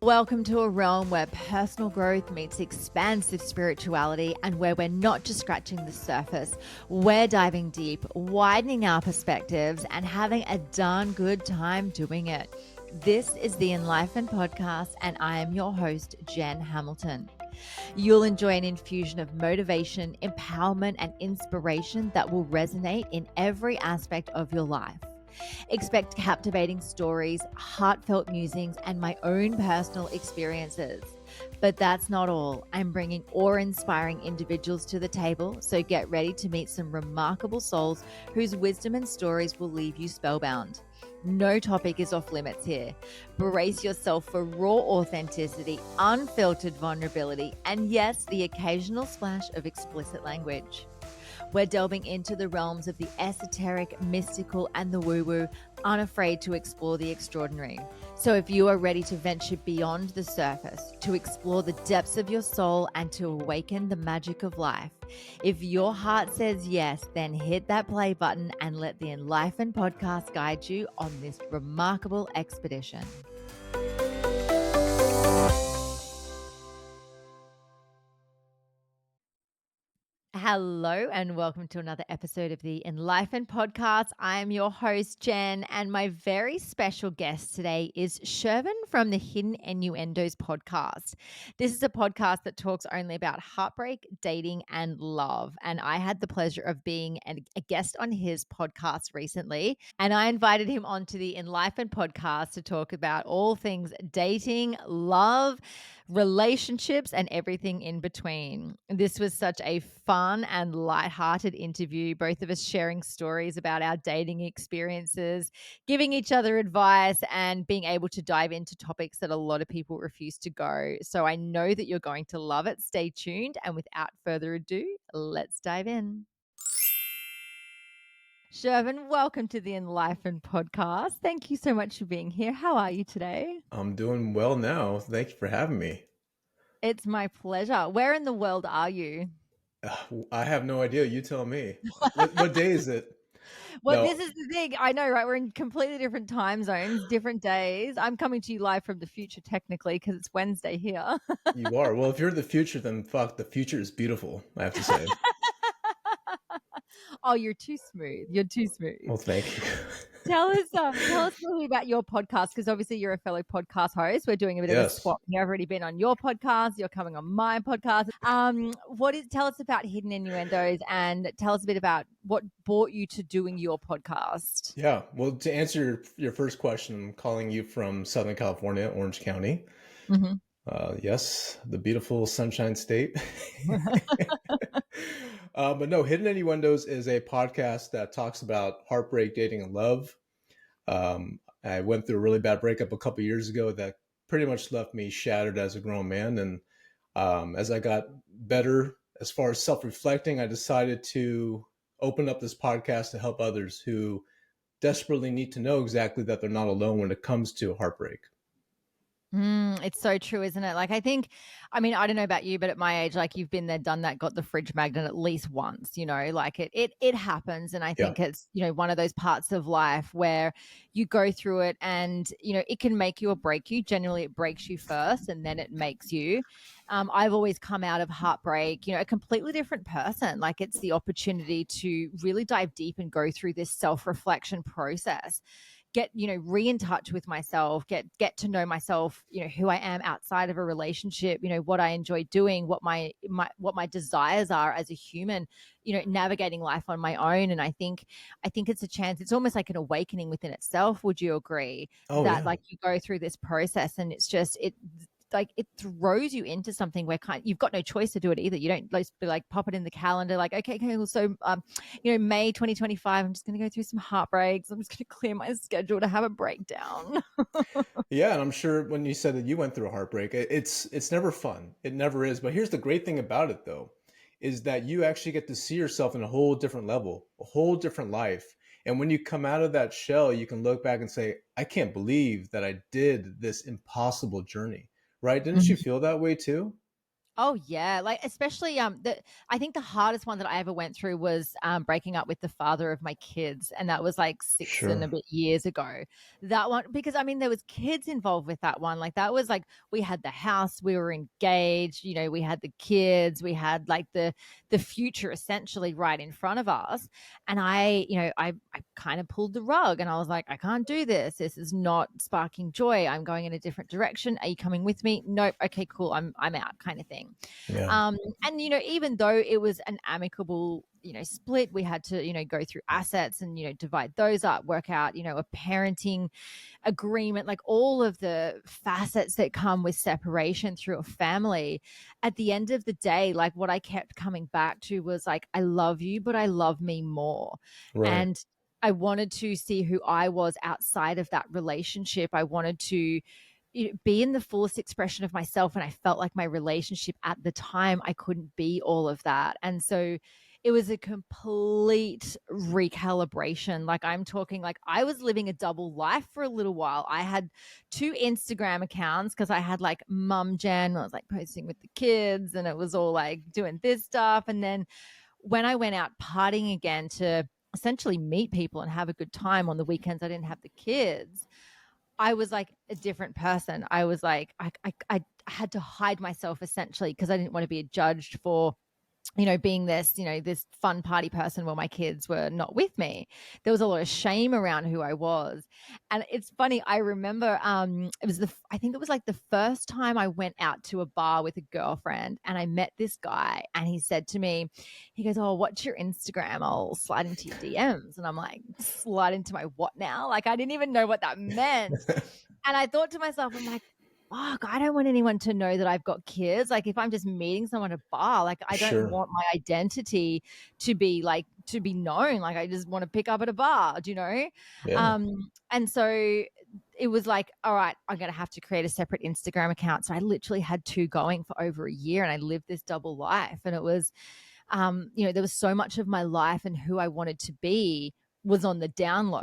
Welcome to a realm where personal growth meets expansive spirituality and where we're not just scratching the surface. We're diving deep, widening our perspectives, and having a darn good time doing it. This is the Enlightened Podcast, and I am your host, Jen Hamilton. You'll enjoy an infusion of motivation, empowerment, and inspiration that will resonate in every aspect of your life. Expect captivating stories, heartfelt musings, and my own personal experiences. But that's not all. I'm bringing awe-inspiring individuals to the table, so get ready to meet some remarkable souls whose wisdom and stories will leave you spellbound. No topic is off limits here. Brace yourself for raw authenticity, unfiltered vulnerability, and yes, the occasional splash of explicit language. We're delving into the realms of the esoteric, mystical, and the woo-woo, unafraid to explore the extraordinary. So if you are ready to venture beyond the surface, to explore the depths of your soul, and to awaken the magic of life, if your heart says yes, then hit that play button and let the Enlightened Podcast guide you on this remarkable expedition. Hello and welcome to another episode of the Enlightened Podcast. I am your host, Jen, and my very special guest today is Shervin from the Hidden Innuendos podcast. This is a podcast that talks only about heartbreak, dating, and love. And I had the pleasure of being a guest on his podcast recently, and I invited him onto the Enlightened Podcast to talk about all things dating, love, relationships, and everything in between. This was such a fun and lighthearted interview, both of us sharing stories about our dating experiences, giving each other advice, and being able to dive into topics that a lot of people refuse to go. So I know that you're going to love it. Stay tuned. And without further ado, let's dive in. Shervin, welcome to the Enlightened Podcast. Thank you so much for being here. How are you today? I'm doing well now. Thank you for having me. It's my pleasure. Where in the world are you? I have no idea. You tell me. What day is it? Well, No, this is the thing. I know, right? We're in completely different time zones, different days. I'm coming to you live from the future, technically, because it's Wednesday here. you are. Well, if you're in the future, then fuck, the future is beautiful, I have to say. Oh, you're too smooth. You're too smooth. Well, thank you. Tell us a little bit about your podcast, because obviously you're a fellow podcast host. We're doing a bit of a Yes. swap here. I've already been on your podcast. You're coming on my podcast. Tell us about Hidden Innuendos and tell us a bit about what brought you to doing your podcast. Yeah. Well, to answer your first question, I'm calling you from Southern California, Orange County. Mm-hmm. Yes, the beautiful Sunshine State. But no, Hidden Innuendos is a podcast that talks about heartbreak, dating, and love. I went through a really bad breakup a couple years ago that pretty much left me shattered as a grown man. And as I got better as far as self-reflecting, I decided to open up this podcast to help others who desperately need to know exactly that they're not alone when it comes to heartbreak. It's so true, isn't it? Like, I don't know about you, but at my age, like you've been there, done that, got the fridge magnet at least once, like it happens. And I Yeah. think it's, one of those parts of life where you go through it and, it can make you or break you. Generally, it breaks you first and then it makes you. I've always come out of heartbreak, a completely different person. Like it's the opportunity to really dive deep and go through this self-reflection process, get re in touch with myself, get to know myself, who I am outside of a relationship, what I enjoy doing, what my desires are as a human, navigating life on my own. And I think it's a chance. It's almost like an awakening within itself. Would you agree Oh, that yeah. like you go through this process and it's just like it throws you into something where you've got no choice to do it either. You don't just be like pop it in the calendar like, okay, well, so May 2025, I'm just going to go through some heartbreaks. I'm just going to clear my schedule to have a breakdown. Yeah, and I'm sure when you said that you went through a heartbreak, it's never fun. It never is. But here's the great thing about it though, is that you actually get to see yourself in a whole different level, a whole different life. And when you come out of that shell, you can look back and say, I can't believe that I did this impossible journey. Right? Didn't you feel that way too? Oh yeah, like especially I think the hardest one that I ever went through was breaking up with the father of my kids, and that was like 6 and a Sure. bit years ago. That one, because I mean there was kids involved with that one. Like that was like we had the house, we were engaged, you know, we had the kids, we had like the future essentially right in front of us. And I kind of pulled the rug and I was like, I can't do this. This is not sparking joy. I'm going in a different direction. Are you coming with me? Nope. Okay, cool. I'm out kind of thing. Yeah. Um, and even though it was an amicable, split, we had to, go through assets and, divide those up, work out, a parenting agreement, like all of the facets that come with separation through a family. At the end of the day, like what I kept coming back to was like, I love you, but I love me more. Right. And I wanted to see who I was outside of that relationship. I wanted to be in the fullest expression of myself. And I felt like my relationship at the time, I couldn't be all of that. And so it was a complete recalibration. Like I'm talking like I was living a double life for a little while. I had two Instagram accounts because I had like Mum Jen, I was like posting with the kids and it was all like doing this stuff. And then when I went out partying again to essentially meet people and have a good time on the weekends, I didn't have the kids. I was like a different person. I was like, I had to hide myself essentially because I didn't want to be judged for being this, this fun party person while my kids were not with me. There was a lot of shame around who I was. And it's funny, I remember I think it was like the first time I went out to a bar with a girlfriend and I met this guy and he said to me, he goes, "Oh, what's your Instagram? I'll slide into your DMs." And I'm like, slide into my what now? Like I didn't even know what that meant. And I thought to myself, I'm like, fuck, I don't want anyone to know that I've got kids. Like if I'm just meeting someone at a bar, like I don't Sure. want my identity to be known. Like I just want to pick up at a bar, do you know? Yeah. And so it was like, all right, I'm gonna have to create a separate Instagram account. So I literally had two going for over a year and I lived this double life. And it was there was so much of my life and who I wanted to be was on the down low.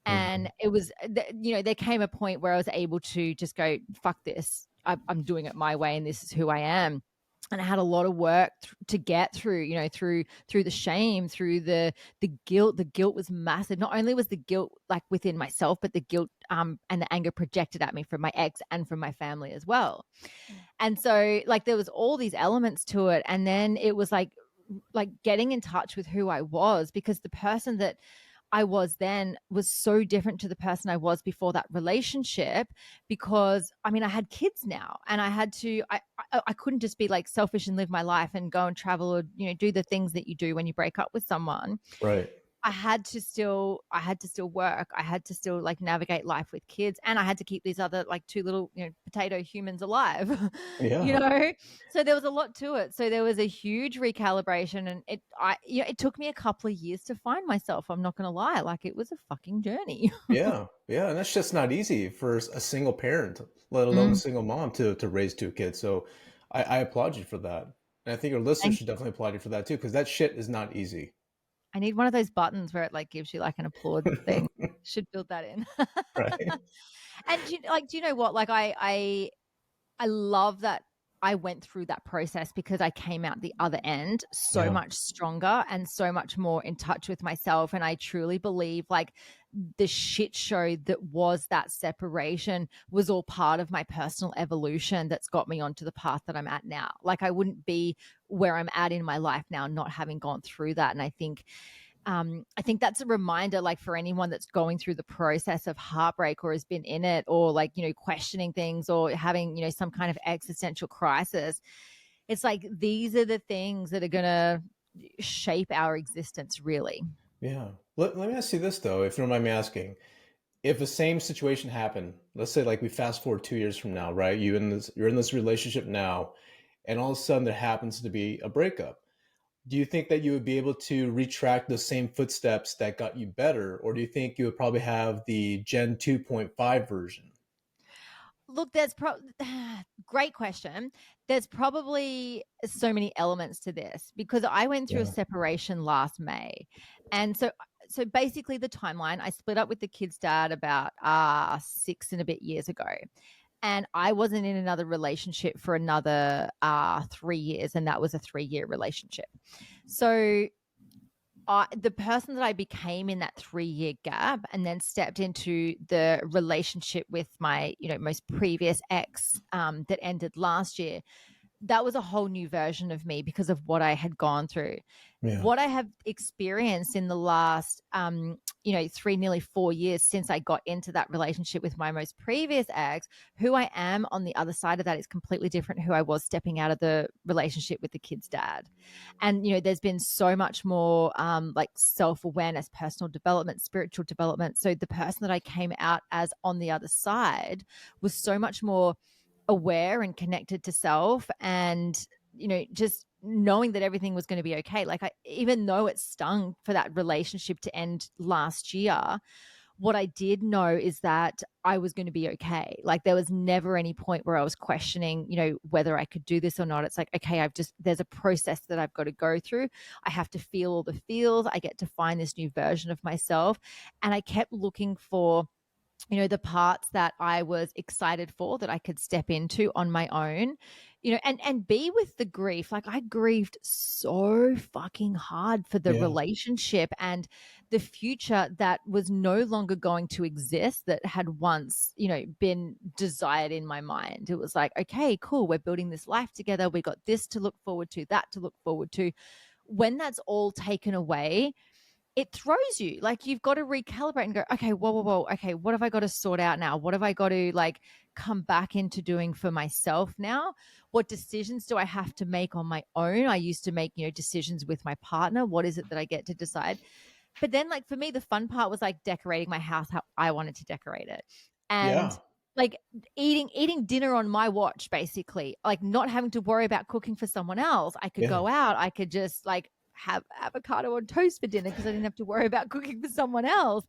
Mhm. And it was, there came a point where I was able to just go, fuck this. I'm doing it my way and this is who I am. And I had a lot of work to get through, through the shame, through the guilt. The guilt was massive. Not only was the guilt like within myself, but the guilt and the anger projected at me from my ex and from my family as well. And so like there was all these elements to it. And then it was like getting in touch with who I was, because the person that I was then was so different to the person I was before that relationship. Because I mean I had kids now and I had to I couldn't just be like selfish and live my life and go and travel or do the things that you do when you break up with someone. Right. I had to still work. I had to still like navigate life with kids, and I had to keep these other like two little potato humans alive. you Yeah. know so there was a lot to it. So there was a huge recalibration, and it took me a couple of years to find myself. I'm not going to lie, like it was a fucking journey. Yeah. Yeah. And that's just not easy for a single parent, let alone a Mm, single mom to raise two kids. So I applaud you for that. And I think our listeners thank should you. definitely applaud you for that too, because that shit is not easy. I need one of those buttons where it like gives you like an applaud thing. Should build that in. Right. And do you know what? Like I love that I went through that process because I came out the other end so Yeah. much stronger and so much more in touch with myself. And I truly believe like the shit show that was that separation was all part of my personal evolution that's got me onto the path that I'm at now. Like I wouldn't be where I'm at in my life now not having gone through that. And I think that's a reminder, like for anyone that's going through the process of heartbreak or has been in it, or like, questioning things or having, some kind of existential crisis. It's like these are the things that are going to shape our existence, really. Yeah. Let me ask you this though, if you don't mind me asking. If the same situation happened, let's say like we fast forward 2 years from now, right? You're in this relationship now, and all of a sudden there happens to be a breakup. Do you think that you would be able to retract the same footsteps that got you better, or do you think you would probably have the Gen 2.5 version? Look, great question. There's probably so many elements to this because I went through a Yeah. separation last May. And so basically the timeline, I split up with the kid's dad about 6 and a bit years ago. and I wasn't in another relationship for another 3 years, and that was a 3-year relationship. So the person that I became in that 3-year gap and then stepped into the relationship with my, most previous ex that ended last year, that was a whole new version of me because of what I had gone through. Yeah. What I have experienced in the last, nearly 4 years since I got into that relationship with my most previous ex, who I am on the other side of that is completely different who I was stepping out of the relationship with the kid's dad. And, there's been so much more like self-awareness, personal development, spiritual development. So the person that I came out as on the other side was so much more aware and connected to self, and just knowing that everything was going to be okay. Like, even though it stung for that relationship to end last year, what I did know is that I was going to be okay. Like, there was never any point where I was questioning, whether I could do this or not. It's like, okay, there's a process that I've got to go through. I have to feel all the feels. I get to find this new version of myself. And I kept looking for the parts that I was excited for that I could step into on my own, and be with the grief. Like, I grieved so fucking hard for the Yeah. relationship and the future that was no longer going to exist, that had once, been desired in my mind. It was like, okay, cool. We're building this life together. We got this to look forward to, that to look forward to. When that's all taken away, it throws you. Like, you've got to recalibrate and go, okay, whoa, whoa, whoa. Okay, what have I got to sort out now? What have I got to like come back into doing for myself now? What decisions do I have to make on my own? I used to make, decisions with my partner. What is it that I get to decide? But then, like, for me, the fun part was like decorating my house how I wanted to decorate it. And Yeah. like eating dinner on my watch, basically, like not having to worry about cooking for someone else. I could Yeah. go out, I could just like have avocado on toast for dinner because I didn't have to worry about cooking for someone else.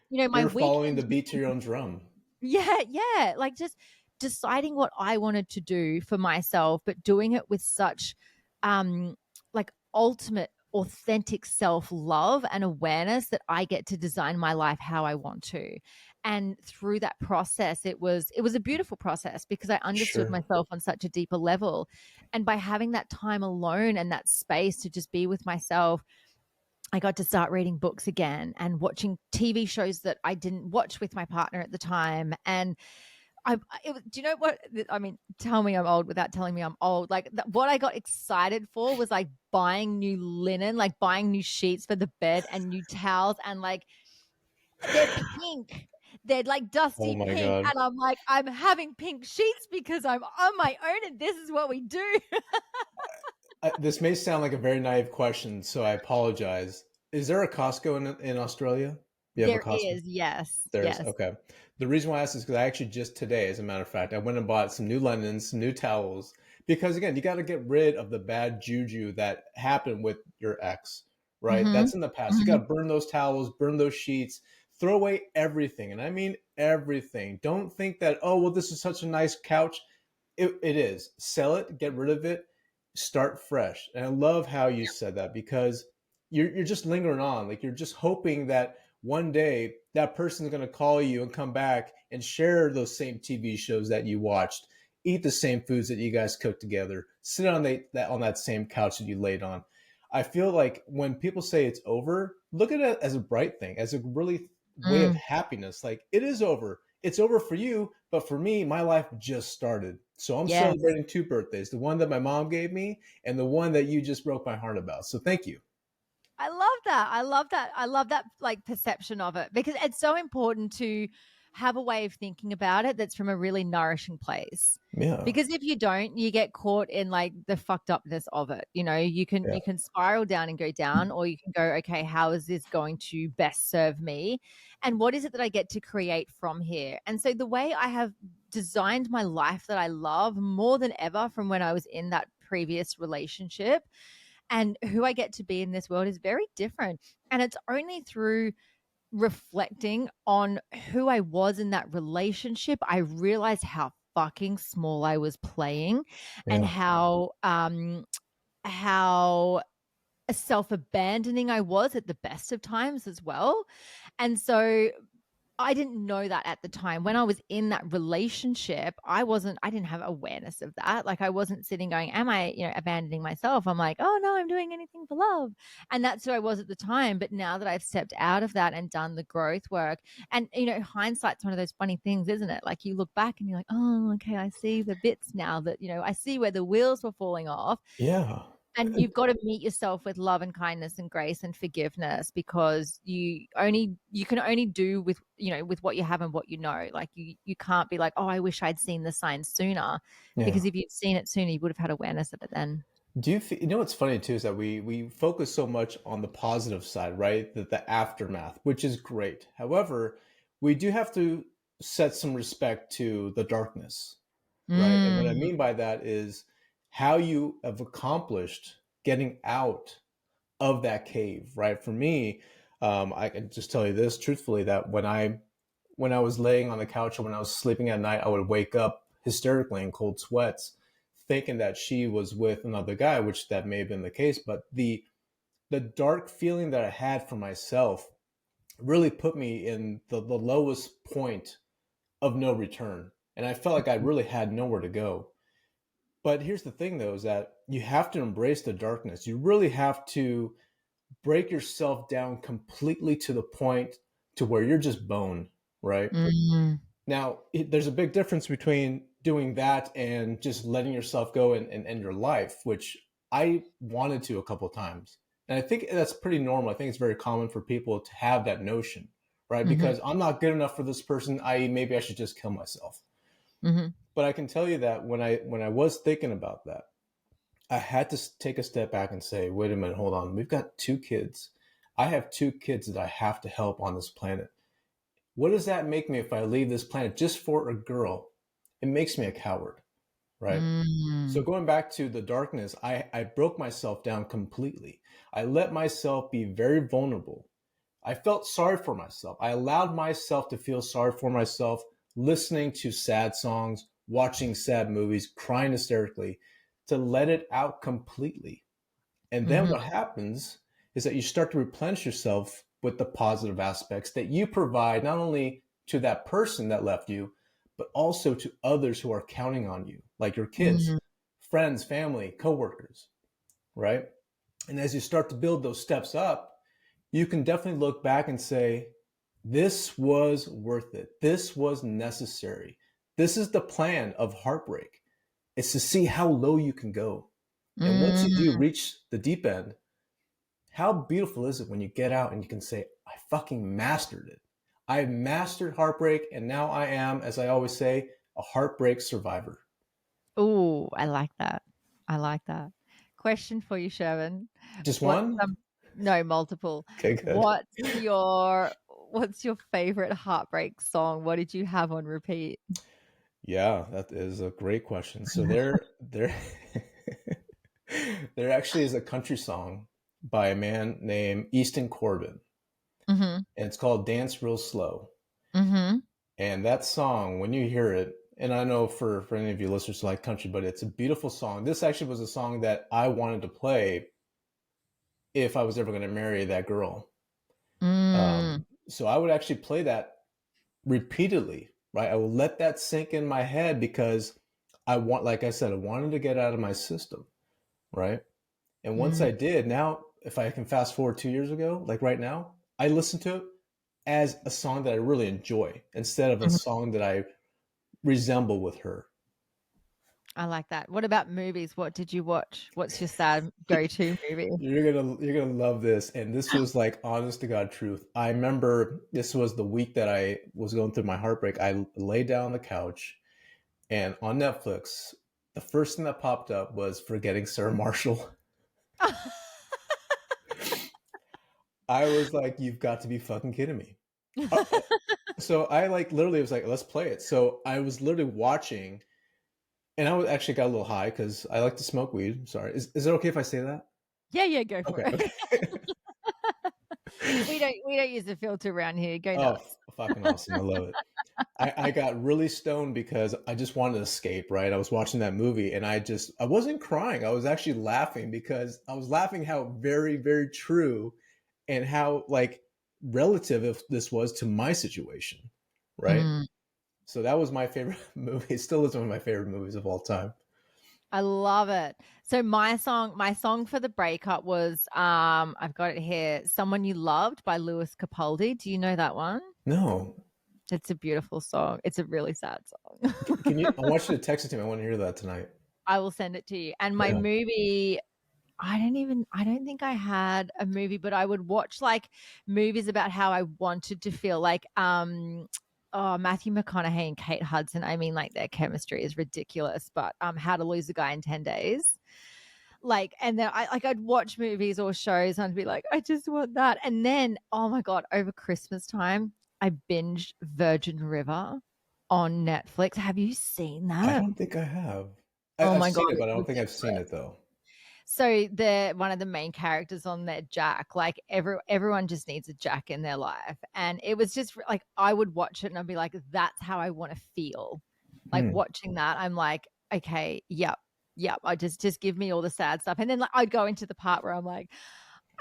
My You're following the weekends. beat to your own drum. Yeah, yeah. Like, just deciding what I wanted to do for myself, but doing it with such like ultimate authentic self-love and awareness that I get to design my life how I want to. And through that process, it was a beautiful process because I understood Sure. myself on such a deeper level. And by having that time alone and that space to just be with myself, I got to start reading books again and watching TV shows that I didn't watch with my partner at the time. And do you know what? I mean, tell me I'm old without telling me I'm old. Like, what I got excited for was like buying new linen, like buying new sheets for the bed and new towels. And like, they're pink. They're like Oh dusty my pink. God. And I'm like, I'm having pink sheets because I'm on my own and this is what we do. This may sound like a very naive question, so I apologize. Is there a Costco in Australia? Do you have a There Costco? is, yes, There is. yes. Okay. The reason why I asked is because I actually just today, as a matter of fact, I went and bought some new linens, some new towels, because again, you got to get rid of the bad juju that happened with your ex, right? Mm-hmm. That's in the past. You got Mm-hmm. to burn those towels, burn those sheets, throw away everything. And I mean everything. Don't think that, oh, well, this is such a nice couch. It is. Sell it, get rid of it, start fresh. And I love how you said that because you're just lingering on. Like, you're just hoping that one day that person's going to call you and come back and share those same TV shows that you watched, eat the same foods that you guys cooked together, sit on that same couch that you laid on. I feel like when people say it's over, look at it as a bright thing, as a really way of Mm, happiness. Like, it is over. It's over for you, but for me, my life just started. So I'm yes. celebrating two birthdays, the one that my mom gave me and the one that you just broke my heart about. So thank you. I love that. I love that. I love that like perception of it because it's so important to have a way of thinking about it that's from a really nourishing place. Yeah. Because if you don't, you get caught in like the fucked upness of it. Yeah. You can spiral down and go down, or you can go, okay, how is this going to best serve me? And what is it that I get to create from here? And so the way I have designed my life that I love more than ever from when I was in that previous relationship and who I get to be in this world is very different. And it's only through reflecting on who I was in that relationship, I realized how fucking small I was playing and Yeah. how self-abandoning I was at the best of times as well. And so I didn't know that at the time. When I was in that relationship, I didn't have awareness of that. Like I wasn't sitting going, am I, abandoning myself? I'm like, oh no, I'm doing anything for love. And that's who I was at the time. But now that I've stepped out of that and done the growth work, and hindsight's one of those funny things, isn't it? Like you look back and you're like, oh, okay, I see the bits now that, I see where the wheels were falling off. Yeah. And you've got to meet yourself with love and kindness and grace and forgiveness, because you can only do with with what you have and what you know. Like you can't be like, oh, I wish I'd seen the signs sooner, Yeah. because if you'd seen it sooner, you would have had awareness of it then. Do you know what's funny too is that we focus so much on the positive side, right? The aftermath, which is great. However, we do have to set some respect to the darkness, right? And what I Mm. mean by that is how you have accomplished getting out of that cave, right? For me, I can just tell you this truthfully, that when I was laying on the couch or when I was sleeping at night, I would wake up hysterically in cold sweats, thinking that she was with another guy, which that may have been the case. But the dark feeling that I had for myself really put me in the lowest point of no return. And I felt like I really had nowhere to go. But here's the thing though, is that you have to embrace the darkness. You really have to break yourself down completely to the point to where you're just bone, right? Mm. Now, there's a big difference between doing that and just letting yourself go and end your life, which I wanted to a couple of times. And I think that's pretty normal. I think it's very common for people to have that notion, right? Mm-hmm. Because I'm not good enough for this person, i.e., maybe I should just kill myself. Mm-hmm. But I can tell you that when I was thinking about that, I had to take a step back and say, wait a minute, hold on. We've got 2 kids. I have 2 kids that I have to help on this planet. What does that make me if I leave this planet just for a girl? It makes me a coward, right? So Mm. going back to the darkness, I broke myself down completely. I let myself be very vulnerable. I felt sorry for myself. I allowed myself to feel sorry for myself, listening to sad songs, watching sad movies, crying hysterically, to let it out completely. And then Mm-hmm. what happens is that you start to replenish yourself with the positive aspects that you provide not only to that person that left you, but also to others who are counting on you, like your kids, Mm-hmm. friends, family, coworkers, right? And as you start to build those steps up, you can definitely look back and say, this was worth it. This was necessary. This is the plan of heartbreak. It's to see how low you can go. And once you do Mm. reach the deep end, how beautiful is it when you get out and you can say, I fucking mastered it. I mastered heartbreak, and now I am, as I always say, a heartbreak survivor. Oh, I like that. I like that. Question for you, Shervin. Just What's one? no, multiple. Okay, good. What's your favorite heartbreak song? What did you have on repeat? Yeah, that is a great question. So there there actually is a country song by a man named Easton Corbin, Mm-hmm. and it's called Dance Real Slow. Mm-hmm. And that song, when you hear it, and I know for any of you listeners who like country, but it's a beautiful song. This actually was a song that I wanted to play if I was ever going to marry that girl. Mm. So I would actually play that repeatedly, right? I would let that sink in my head because like I said, I wanted to get out of my system, right? And once Mm. I did, now if I can fast forward 2 years ago, like right now, I listen to it as a song that I really enjoy instead of a Mhm. song that I resemble with her. I like that. What about movies? What did you watch? What's your sad go-to movie? You're gonna love this, and this was like honest to God truth. I remember this was the week that I was going through my heartbreak. I lay down on the couch, and on Netflix, the first thing that popped up was Forgetting Sarah Marshall. I was like, "You've got to be fucking kidding me!" Uh, So I like literally was like, "Let's play it." So I was literally watching, and I was actually got a little high because I like to smoke weed. Sorry, is it okay if I say that? Yeah, go for Okay, it. okay. We don't use a filter around here. Go Oh, nuts. fucking awesome. I love it. I got really stoned because I just wanted to escape, right? I was watching that movie and I wasn't crying. I was actually laughing because I was laughing how very, very true and how like relative if this was to my situation. right? So that was my favorite movie. It still is one of my favorite movies of all time. I love it. So my song for the breakup was I've got it here, Someone You Loved by Lewis Capaldi. Do you know that one? No, It's a beautiful song. It's a really sad song. can you? I want you to text it to me. I want to hear that tonight. I will send it to you. And my Yeah. movie, I don't think I had a movie, but I would watch like movies about how I wanted to feel like Matthew McConaughey and Kate Hudson. I mean, like their chemistry is ridiculous, but How to Lose a Guy in 10 Days. Like, and then I'd watch movies or shows and I'd be like, I just want that. And then, oh my God, over Christmas time, I binged Virgin River on Netflix. Have you seen I that? don't think I have. Oh I've my seen God, it, but it's I don't think I've seen ridiculous. it though. So the one of the main characters on there, Jack, like everyone just needs a Jack in their life. And it was just like I would watch it and I'd be like, that's how I want to feel. Like Hmm. watching that, I'm like, okay, yep, yep. I just give me all the sad stuff. And then like I'd go into the part where I'm like,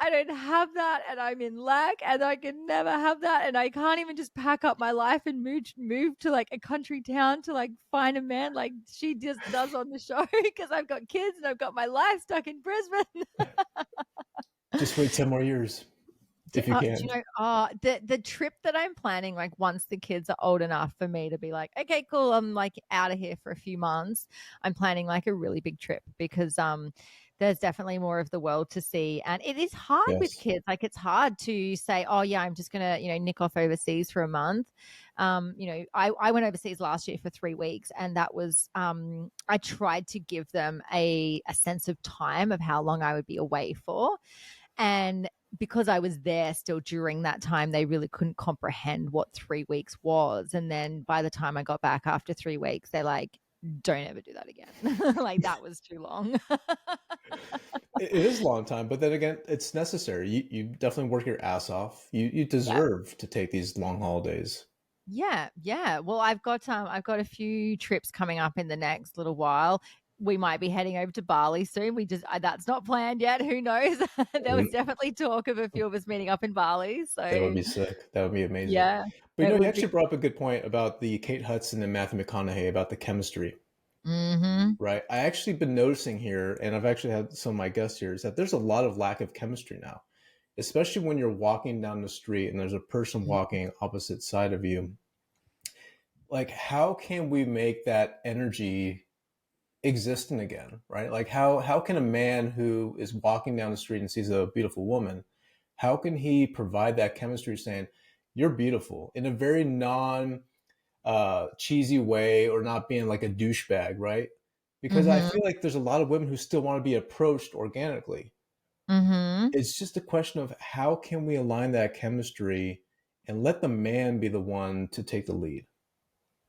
I don't have that and I'm in lack and I can never have that and I can't even just pack up my life and move to like a country town to like find a man like she just does on the show because I've got kids and I've got my life stuck in Brisbane. Just wait 10 more years if you Do can. you know, the trip that I'm planning, like once the kids are old enough for me to be like, okay, cool, I'm like out of here for a few months. I'm planning like a really big trip because there's definitely more of the world to see. And it is hard with Yes. kids. Like it's hard to say, oh yeah, I'm just gonna, nick off overseas for a month. I went overseas last year for 3 weeks and that was I tried to give them a sense of time of how long I would be away for. And because I was there still during that time, they really couldn't comprehend what 3 weeks was. And then by the time I got back after 3 weeks, they're like, don't ever do that again. Like that was too long. It is a long time, but then again, it's necessary. You definitely work your ass off. You Yeah. deserve to take these long holidays. Yeah, yeah. Well, I've got a few trips coming up in the next little while. We might be heading over to Bali soon. That's not planned yet. Who knows? There was Mm, definitely talk of a few of us meeting up in Bali. that would So be sick. That would be amazing. yeah, But it you would be. actually brought up a good point about the Kate Hudson and Matthew McConaughey about the chemistry, Mm-hmm. right? I actually been noticing here, and I've actually had some of my guests here, is that there's a lot of lack of chemistry now, especially when you're walking down the street and there's a person walking opposite side of you. Like, how can we make that energy existent again, right? Like, how can a man who is walking down the street and sees a beautiful woman, how can he provide that chemistry saying, "You're beautiful," in a very non cheesy way, or not being like a douchebag, right? Because I Mm-hmm. feel like there's a lot of women who still want to be approached organically. Mm-hmm. It's just a question of how can we align that chemistry and let the man be the one to take the lead.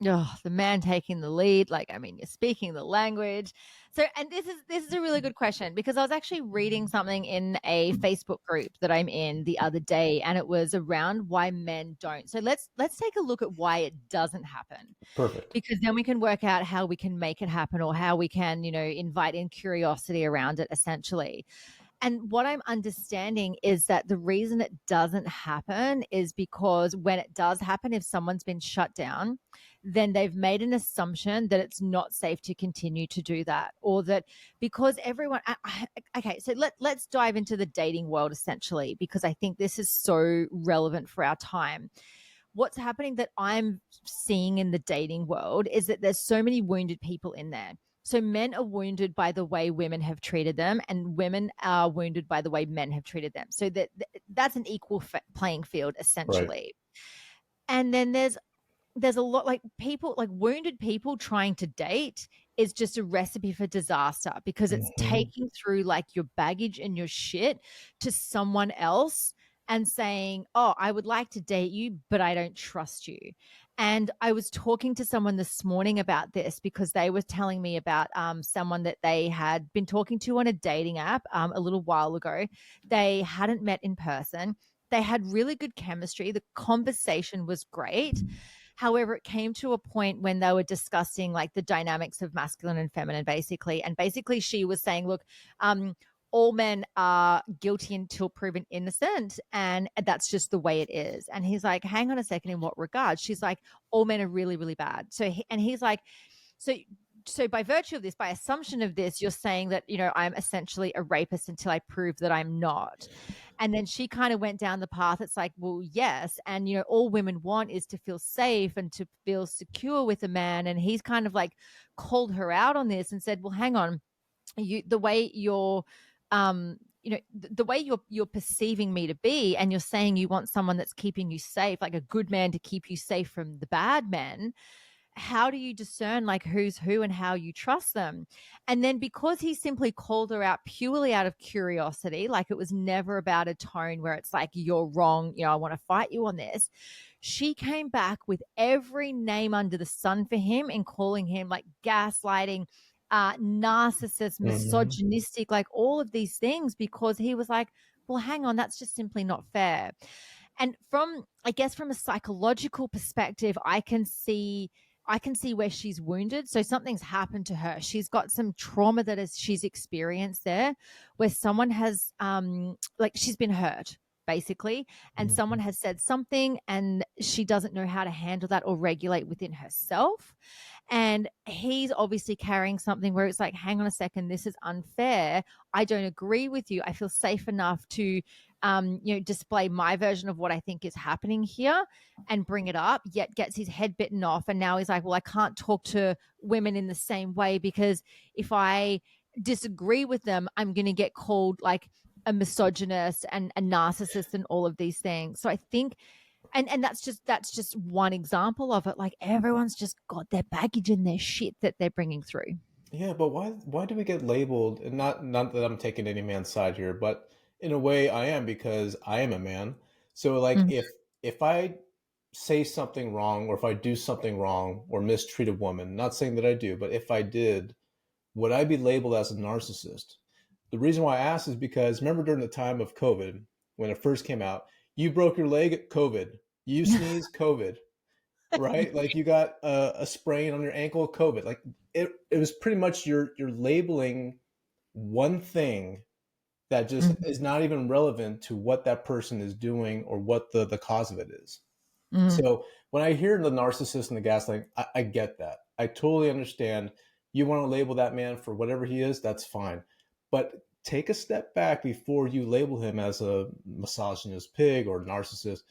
Oh, the man taking the lead. Like, I mean, you're speaking the language. So, and this is a really good question because I was actually reading something in a Facebook group that I'm in the other day, and it was around why men don't. So let's take a look at why it doesn't happen, Perfect. because then we can work out how we can make it happen or how we can, invite in curiosity around it, essentially. And what I'm understanding is that the reason it doesn't happen is because when it does happen, if someone's been shut down, then they've made an assumption that it's not safe to continue to do that, or that because everyone. Okay, so let's dive into the dating world essentially, because I think this is so relevant for our time. What's happening that I'm seeing in the dating world is that there's so many wounded people in there. So men are wounded by the way women have treated them, and women are wounded by the way men have treated them. So that's an equal playing field Right. essentially. And then there's a lot like people like wounded people trying to date is just a recipe for disaster because it's Hmm. taking through like your baggage and your shit to someone else and saying, oh, I would like to date you, but I don't trust you. And I was talking to someone this morning about this because they were telling me about someone that they had been talking to on a dating app a little while ago. They hadn't met in person. They had really good chemistry. The conversation was great. However, it came to a point when they were discussing like the dynamics of masculine and feminine, basically. And basically, she was saying, look, all men are guilty until proven innocent, and that's just the way it is. And he's like, hang on a second, in what regard? She's like, all men are really, really bad. And he's like, so by virtue of this, by assumption of this, you're saying that, I'm essentially a rapist until I prove that I'm not. And then she kind of went down the path. It's like, well, yes. And, all women want is to feel safe and to feel secure with a man. And he's kind of like called her out on this and said, well, hang on, the way you're, the way you're perceiving me to be, and you're saying you want someone that's keeping you safe, like a good man to keep you safe from the bad men. How do you discern like who's who and how you trust them? And then, because he simply called her out purely out of curiosity, like it was never about a tone where it's like, you're wrong, I want to fight you on this, she came back with every name under the sun for him, and calling him like gaslighting, narcissist, misogynistic, like all of these things, because he was like, well, hang on, that's just simply not fair. And I guess from a psychological perspective, I can see where she's wounded. So something's happened to her. She's got some trauma she's experienced there, where someone has, like, she's been hurt basically, and someone has said something, and she doesn't know how to handle that or regulate within herself. And he's obviously carrying something where it's like, hang on a second, this is unfair. I don't agree with you. I feel safe enough to, display my version of what I think is happening here and bring it up, yet gets his head bitten off. And now he's like, well, I can't talk to women in the same way, because if I disagree with them, I'm going to get called like a misogynist and a narcissist and all of these things. So I think, and that's just one example of it. Like, everyone's just got their baggage and their shit that they're bringing through. Yeah, but why do we get labeled? And not that I'm taking any man's side here, but in a way I am, because I am a man. So like, Mm. if I say something wrong, or if I do something wrong or mistreat a woman, not saying that I do, but if I did, would I be labeled as a narcissist? The reason why I ask is because, remember during the time of COVID, when it first came out, you broke your leg, COVID, you sneezed, COVID, right? Like you got a sprain on your ankle, COVID. Like it was pretty much you're labeling one thing that just Mhm. is not even relevant to what that person is doing or what the cause of it is. Mm. So when I hear the narcissist and the gaslighting, I get that. I totally understand. You want to label that man for whatever he is, that's fine. But take a step back before you label him as a misogynist pig or narcissist,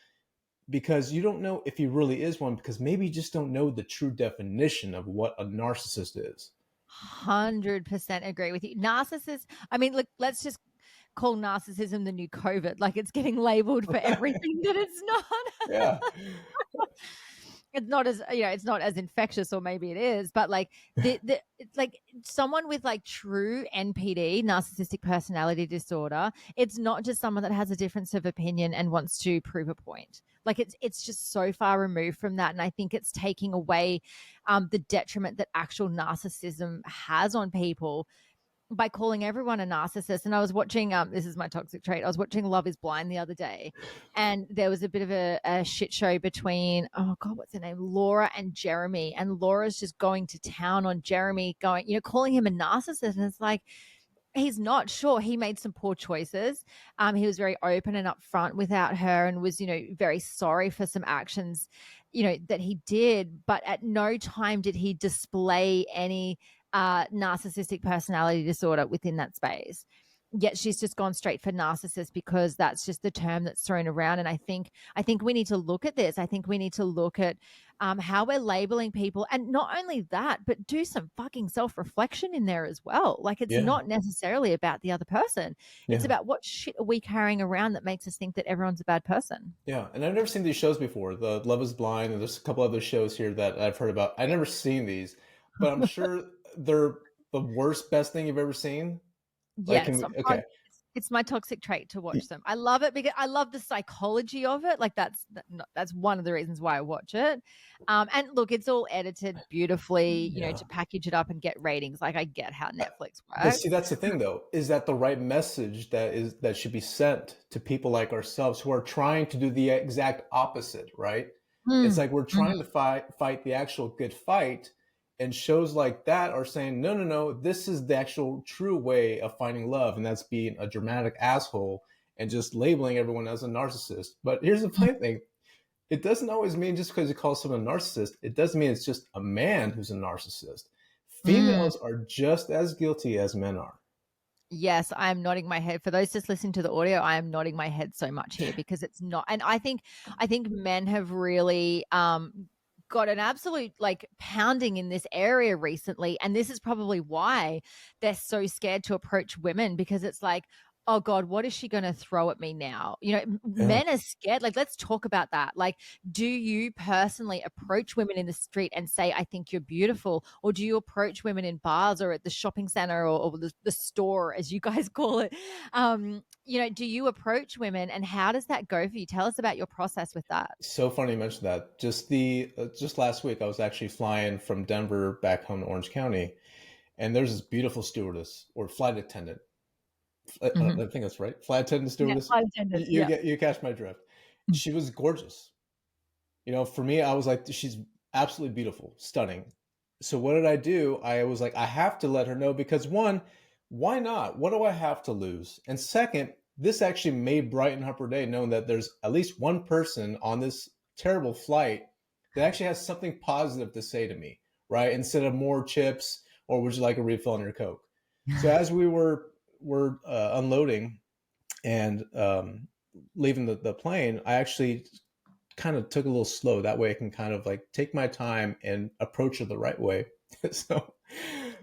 because you don't know if he really is one, because maybe you just don't know the true definition of what a narcissist is. 100% agree with you. Narcissist, I mean, look, let's just call narcissism the new COVID. Like, it's getting labeled for everything that it's not. Yeah. It's not as, it's not as infectious, or maybe it is, but like it's like someone with like true NPD, narcissistic personality disorder. It's not just someone that has a difference of opinion and wants to prove a point. Like, it's just so far removed from that. And I think it's taking away the detriment that actual narcissism has on people by calling everyone a narcissist. And I was watching, this is my toxic trait, I was watching Love is Blind the other day, and there was a bit of a shit show between, oh God, what's her name? Laura and Jeremy. And Laura's just going to town on Jeremy, calling him a narcissist. And it's like, he's not. Sure, he made some poor choices. He was very open and upfront without her, and was, very sorry for some actions, that he did. But at no time did he display any narcissistic personality disorder within that space. Yet she's just gone straight for narcissist, because that's just the term that's thrown around. And I think we need to look at this. I think we need to look at how we're labeling people, and not only that, but do some fucking self-reflection in there as well. Like, it's Yeah. not necessarily about the other person. It's Yeah. about what shit are we carrying around that makes us think that everyone's a bad person. Yeah. And I've never seen these shows before. The Love is Blind, and there's a couple other shows here that I've heard about. I've never seen these, but I'm sure they're the worst, best thing you've ever seen. Like, Yes, okay. it's my toxic trait to watch them. I love it because I love the psychology of it. Like, that's one of the reasons why I watch it. And look, it's all edited beautifully, Yeah. to package it up and get ratings. Like, I get how Netflix But see, works. that's the thing, though. Is that the right message that should be sent to people like ourselves who are trying to do the exact opposite, right? It's Mm, like we're mm, trying to fight the actual good fight, And shows like that are saying, no, no, no, this is the actual true way of finding love. And that's being a dramatic asshole and just labeling everyone as a narcissist. But here's the funny thing, it doesn't always mean just because you call someone a narcissist, it doesn't mean it's just a man who's a narcissist. Mm. Females are just as guilty as men are. Yes, I am nodding my head. For those just listening to the audio, I am nodding my head so much here because it's not. And I think men have really got an absolute like pounding in this area recently, and this is probably why they're so scared to approach women, because it's like, oh God, what is she going to throw at me now? Yeah. Men are scared. Like, let's talk about that. Like, do you personally approach women in the street and say, I think you're beautiful? Or do you approach women in bars or at the shopping center, or the store, as you guys call it? Do you approach women, and how does that go for you? Tell us about your process with that. So funny you mentioned that. Just last week, I was actually flying from Denver back home to Orange County, and there's this beautiful stewardess or flight attendant. Mhm. I think that's right. Flight attendant, Yeah, stewardess. flight attendant. Yeah. You catch my drift. She was gorgeous. For me, I was like, she's absolutely beautiful, stunning. So what did I do? I was like, I have to let her know because one, why not? What do I have to lose? And second, this actually may brighten up her day knowing that there's at least one person on this terrible flight that actually has something positive to say to me, right? Instead of more chips or would you like a refill on your Coke? So as we were unloading and leaving the plane, I actually kind of took a little slow. That way I can kind of like take my time and approach it the right way. So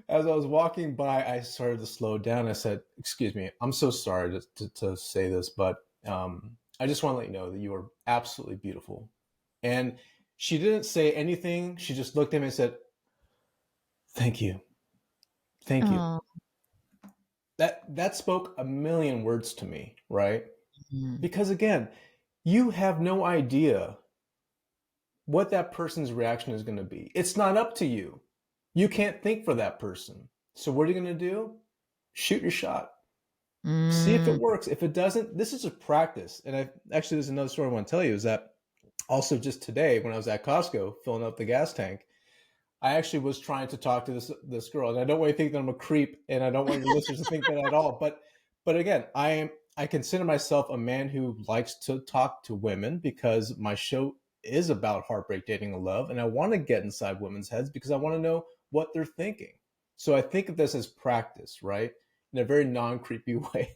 as I was walking by, I started to slow down. I said, excuse me, I'm so sorry to say this, but I just want to let you know that you are absolutely beautiful. And she didn't say anything. She just looked at me and said, thank you. Thank you. Oh. That spoke a million words to me, right? Mm. Because again, you have no idea what that person's reaction is going to be. It's not up to you. You can't think for that person. So what are you going to do? Shoot your shot. See if it Mm. works. If it doesn't, this is a practice. And there's another story I want to tell you is that also just today when I was at Costco filling up the gas tank, I actually was trying to talk to this girl, and I don't want you to think that I'm a creep, and I don't want your listeners to think that at all. But again, I consider myself a man who likes to talk to women because my show is about heartbreak, dating, and love, and I want to get inside women's heads because I want to know what they're thinking. So I think of this as practice, right, in a very non-creepy way.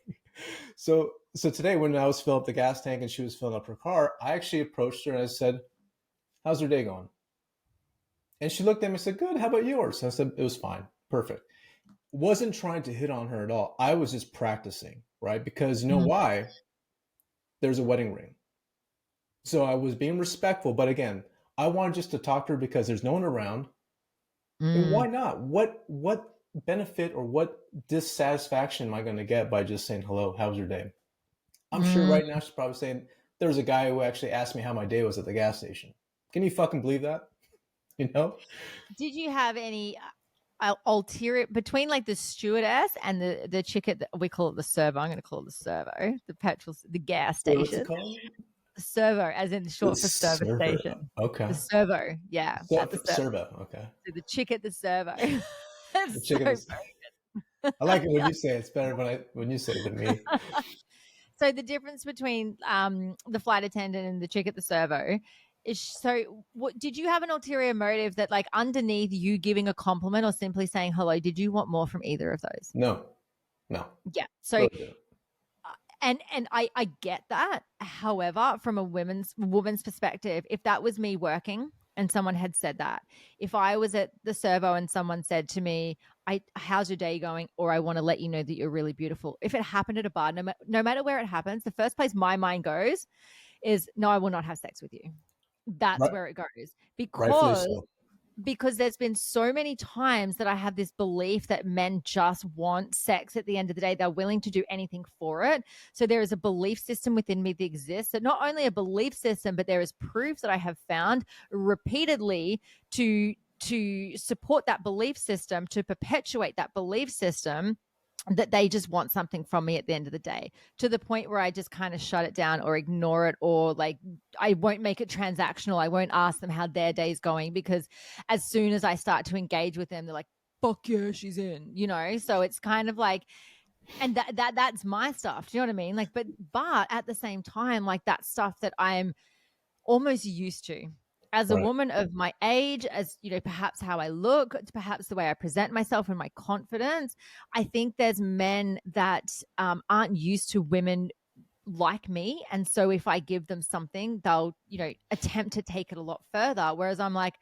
So today when I was filling up the gas tank and she was filling up her car, I actually approached her and I said, "How's your day going?" And she looked at me and said, "Good. How about yours?" And I said, "It was fine. Perfect." Wasn't trying to hit on her at all. I was just practicing, right? Because you know Mm. why? There's a wedding ring. So I was being respectful. But again, I wanted just to talk to her because there's no one around. And why Mm. not? What benefit or what dissatisfaction am I going to get by just saying, hello, how's your day? I'm sure Mm. right now she's probably saying, there was a guy who actually asked me how my day was at the gas station. Can you fucking believe that? You know? Did you have any ulterior between like the stewardess and the chick at we call it the servo? I'm going to call it the servo, the gas What's it station. called? The servo, as in The short for service server. station. Okay. The servo, yeah, at the servo. Servo. Okay. So the chick at the servo. The That's so chicken is. funny. I like it when you say it. It's better when you say it than me. So the difference between the flight attendant and the chick at the servo is, so what did you have an ulterior motive that, like, underneath you giving a compliment or simply saying hello, did you want more from either of those? No, no, Yeah. So really didn't. and I get that. However, from a woman's perspective, if that was me working and someone had said that, if I was at the servo and someone said to me, how's your day going? Or I want to let you know that you're really beautiful. If it happened at a bar, no matter where it happens, the first place my mind goes is, no, I will not have sex with you. That's Right, where it goes. rightfully Because so. there's been so many times that I have this belief that men just want sex at the end of the day. They're willing to do anything for it. So there is a belief system within me that exists, that not only a belief system, but there is proof that I have found repeatedly to support that belief system, to perpetuate that belief system, that they just want something from me at the end of the day, to the point where I just kind of shut it down or ignore it, or like I won't make it transactional. I won't ask them how their day's going, because as soon as I start to engage with them, they're like, fuck yeah, she's in, you know? So it's kind of like, and that's my stuff. Do you know what I mean? Like, but at the same time, like that's stuff that I'm almost used to as a Right. woman of my age, as you know, perhaps how I look, perhaps the way I present myself and my confidence. I think there's men that aren't used to women like me, and so if I give them something, they'll, you know, attempt to take it a lot further, whereas I'm like,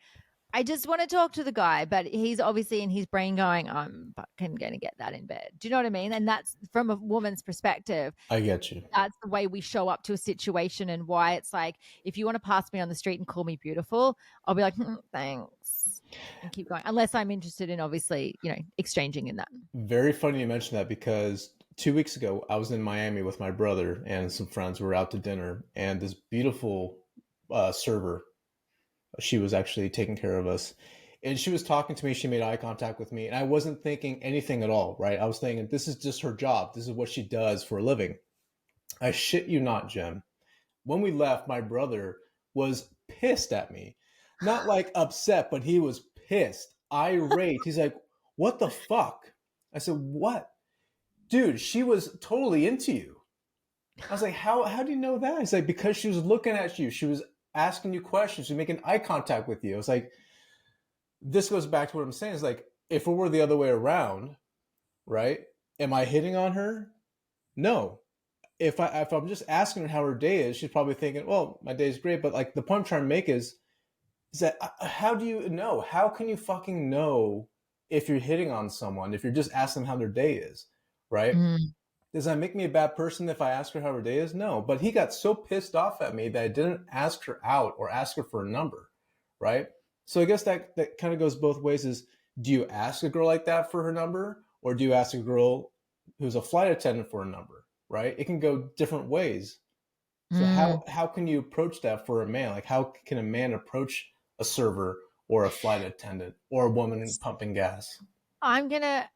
I just want to talk to the guy, but he's obviously in his brain going, I'm fucking going to get that in bed. Do you know what I mean? And that's from a woman's perspective. I get you. That's the way we show up to a situation, and why it's like, if you want to pass me on the street and call me beautiful, I'll be like, thanks, and keep going, unless I'm interested in, obviously, you know, exchanging in that. Very funny you mentioned that, because 2 weeks ago I was in Miami with my brother and some friends. We were out to dinner, and this beautiful server, she was actually taking care of us, and she was talking to me. She made eye contact with me, and I wasn't thinking anything at all, right? I was thinking, this is just her job. This is what she does for a living. I shit you not, Jen. When we left, my brother was pissed at me. Not like upset, but he was pissed, irate. He's like, what the fuck? I said, what? Dude, she was totally into you. I was like, how do you know that? He's like, because she was looking at you. She was asking you questions. She was making eye contact with you. I was like, this goes back to what I'm saying. It's like, if it were the other way around, right? Am I hitting on her? No. If I'm just asking her how her day is, she's probably thinking, well, my day's great. But like, the point I'm trying to make is that how do you know? How can you fucking know if you're hitting on someone, if you're just asking them how their day is, right? Mm. Does that make me a bad person if I ask her how her day is? No. But he got so pissed off at me that I didn't ask her out or ask her for a number, right? So I guess that kind of goes both ways. Is, do you ask a girl like that for her number, or do you ask a girl who's a flight attendant for a number, right? It can go different ways. So Mm. how can you approach that for a man? Like, how can a man approach a server or a flight attendant or a woman pumping gas? I'm gonna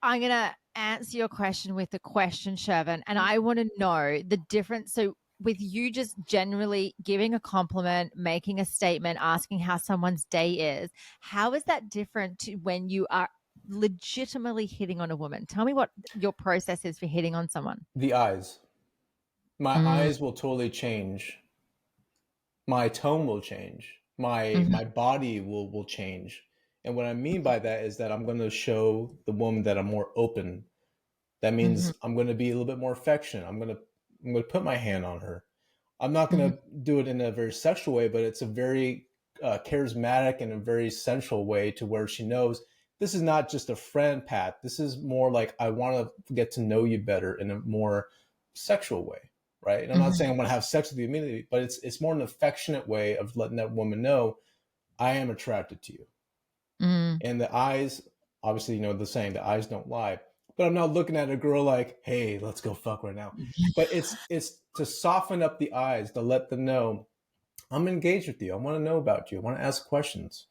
answer your question with a question, Shervin, and I want to know the difference. So with you just generally giving a compliment, making a statement, asking how someone's day is, how is that different to when you are legitimately hitting on a woman? Tell me what your process is for hitting on someone. The eyes. My Mm. eyes will totally change. My tone will change. Mhm. My body will change. And what I mean by that is that I'm going to show the woman that I'm more open. That Mhm. means I'm going to be a little bit more affectionate. I'm going to put my hand on her. I'm not going Mhm. to do it in a very sexual way, but it's a very charismatic and a very sensual way, to where she knows this is not just a friend pat. This is more like, I want to get to know you better in a more sexual way, right? And I'm not Mhm. saying I'm going to have sex with you immediately, but it's more an affectionate way of letting that woman know I am attracted to you. Mm. And the eyes, obviously, you know the saying, the eyes don't lie. But I'm not looking at a girl like, hey, let's go fuck right now. But it's to soften up the eyes, to let them know I'm engaged with you. I want to know about you. I want to ask questions,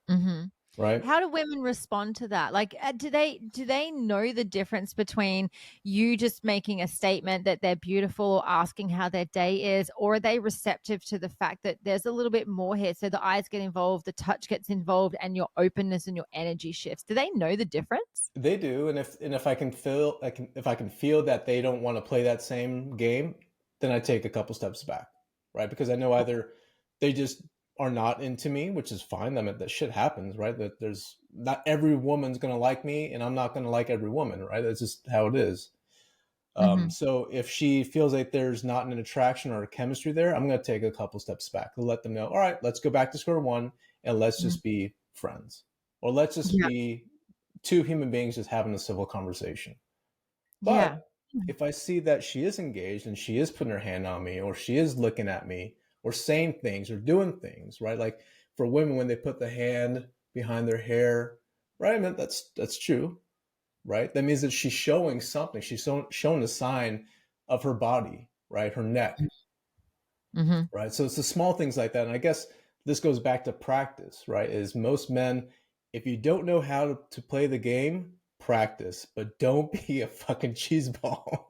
Mhm. right? How do women respond to that? Like, do they know the difference between you just making a statement that they're beautiful or asking how their day is, or are they receptive to the fact that there's a little bit more here? So the eyes get involved, the touch gets involved, and your openness and your energy shifts. Do they know the difference? They do, and if I can feel, if I can feel that they don't want to play that same game, then I take a couple steps back, right? Because I know either they just are not into me, which is fine. I mean, that shit happens, right? That there's not every woman's gonna like me, and I'm not gonna like every woman, right? That's just how it is. Mm-hmm. So if she feels like there's not an attraction or a chemistry there, I'm gonna take a couple steps back to let them know, all right, let's go back to square one, and let's Mm-hmm. just be friends, or let's just Yeah. be two human beings just having a civil conversation. Yeah. But if I see that she is engaged and she is putting her hand on me, or she is looking at me, or saying things or doing things, right? Like for women, when they put the hand behind their hair, right? I mean, that's true, right? That means that she's showing something. She's showing a sign of her body, right? Her neck, Mm-hmm. right? So it's the small things like that. And I guess this goes back to practice, right? Is most men, if you don't know how to play the game, practice, but don't be a fucking cheeseball.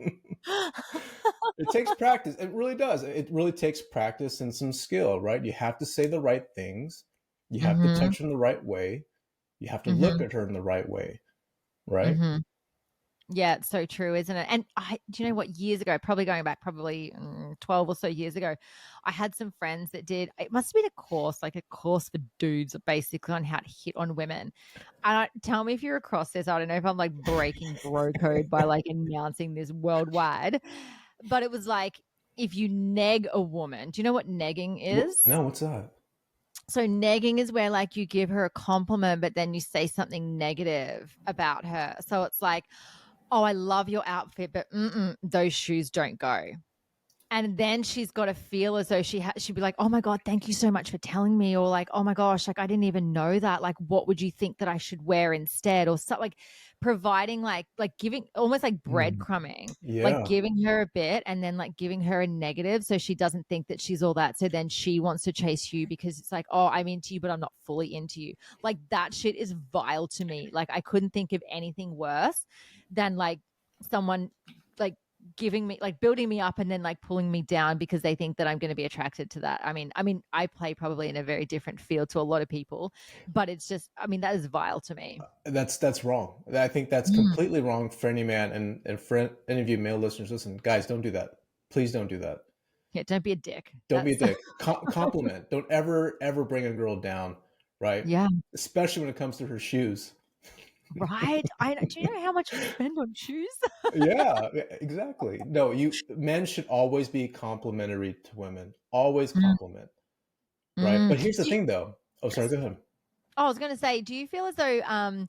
It takes practice. It really does. It really takes practice and some skill, right? You have to say the right things. You have to Mm-hmm. touch her in the right way. You have to look Mm-hmm. at her in the right way, right? Mm-hmm. Yeah, it's so true, isn't it? And do you know what? Years ago, probably going back, 12 or so years ago, I had some friends that did. It must have been a course, like a course for dudes, basically on how to hit on women. And tell me if you're across this. I don't know if I'm like breaking bro code by like announcing this worldwide, but it was like if you neg a woman. Do you know what negging is? No, what's that? So negging is where like you give her a compliment, but then you say something negative about her. So it's like, oh, I love your outfit, but those shoes don't go. And then she's got to feel as though she'd be like, oh my God, thank you so much for telling me. Or like, oh my gosh, like I didn't even know that. Like, what would you think that I should wear instead? Or so, like providing like giving almost like Mm, breadcrumbing, like yeah. giving her a bit and then like giving her a negative so she doesn't think that she's all that. So then she wants to chase you because it's like, oh, I'm into you, but I'm not fully into you. Like that shit is vile to me. Like I couldn't think of anything worse than like someone like giving me like building me up and then like pulling me down because they think that I'm going to be attracted to that. I mean, I play probably in a very different field to a lot of people, but it's just, I mean, that is vile to me. That's wrong. I think that's Mm. completely wrong for any man, and for any of you male listeners. Listen, guys, don't do that. Please don't do that. Yeah, don't be a dick. Don't be a That's dick. Compliment. Don't ever bring a girl down, right? yeah, Especially when it comes to her shoes. right. I know. Do you know how much I spend on shoes? Yeah, exactly. No, you men should always be complimentary to women. Always Mm, compliment, right? mm. But here's the thing, though. Oh, sorry. Go ahead. I was going to say, do you feel as though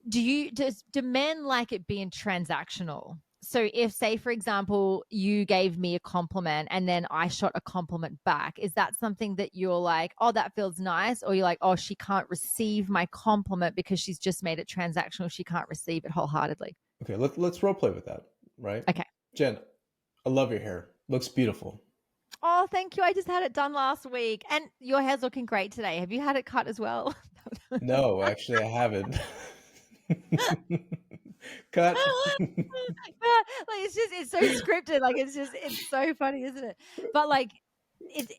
do men like it being transactional? So if say for example you gave me a compliment and then I shot a compliment back, is that something that you're like, oh, that feels nice, or you're like, oh, she can't receive my compliment because she's just made it transactional, she can't receive it wholeheartedly? Okay, let's role play with that, right? Okay. Jen, I love your hair. Looks beautiful. Oh, thank you. I just had it done last week and your hair's looking great today. Have you had it cut as well? No, actually, I haven't. Cut. Like it's so scripted. Like it's so funny, isn't it? But like it's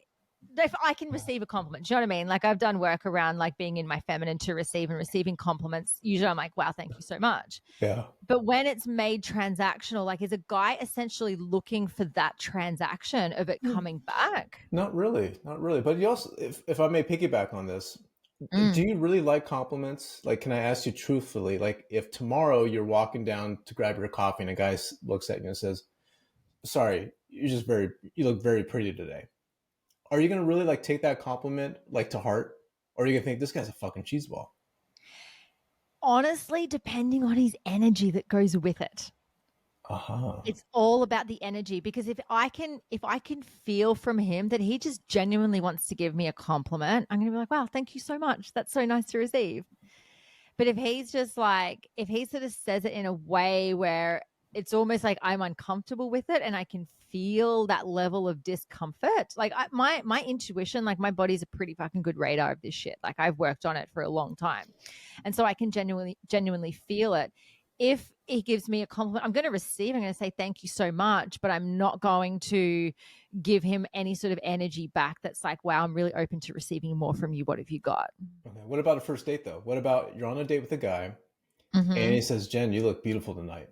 if I can receive a compliment, do you know what I mean? Like I've done work around like being in my feminine to receive and receiving compliments. Usually I'm like, wow, thank you so much. Yeah. But when it's made transactional, like is a guy essentially looking for that transaction of it coming back? Not really, not really. But you also, if I may piggyback on this, do Mm. you really like compliments? Like, can I ask you truthfully? Like, if tomorrow you're walking down to grab your coffee and a guy looks at you and says, "Sorry, you look very pretty today." Are you gonna really like take that compliment like to heart, or are you gonna think this guy's a fucking cheeseball? Honestly, depending on his energy that goes with it. Uh huh. It's all about the energy because if I can feel from him that he just genuinely wants to give me a compliment, I'm going to be like, wow, thank you so much. That's so nice to receive. But if he's just like, if he sort of says it in a way where it's almost like I'm uncomfortable with it and I can feel that level of discomfort, like my intuition, like my body's a pretty fucking good radar of this shit. Like I've worked on it for a long time. And so I can genuinely feel it. If he gives me a compliment, I'm going to receive, I'm going to say thank you so much, but I'm not going to give him any sort of energy back that's like, wow, I'm really open to receiving more from you. What have you got? Okay. What about a first date though? What about you're on a date with a guy and Mm-hmm. he says, "Jen, you look beautiful tonight."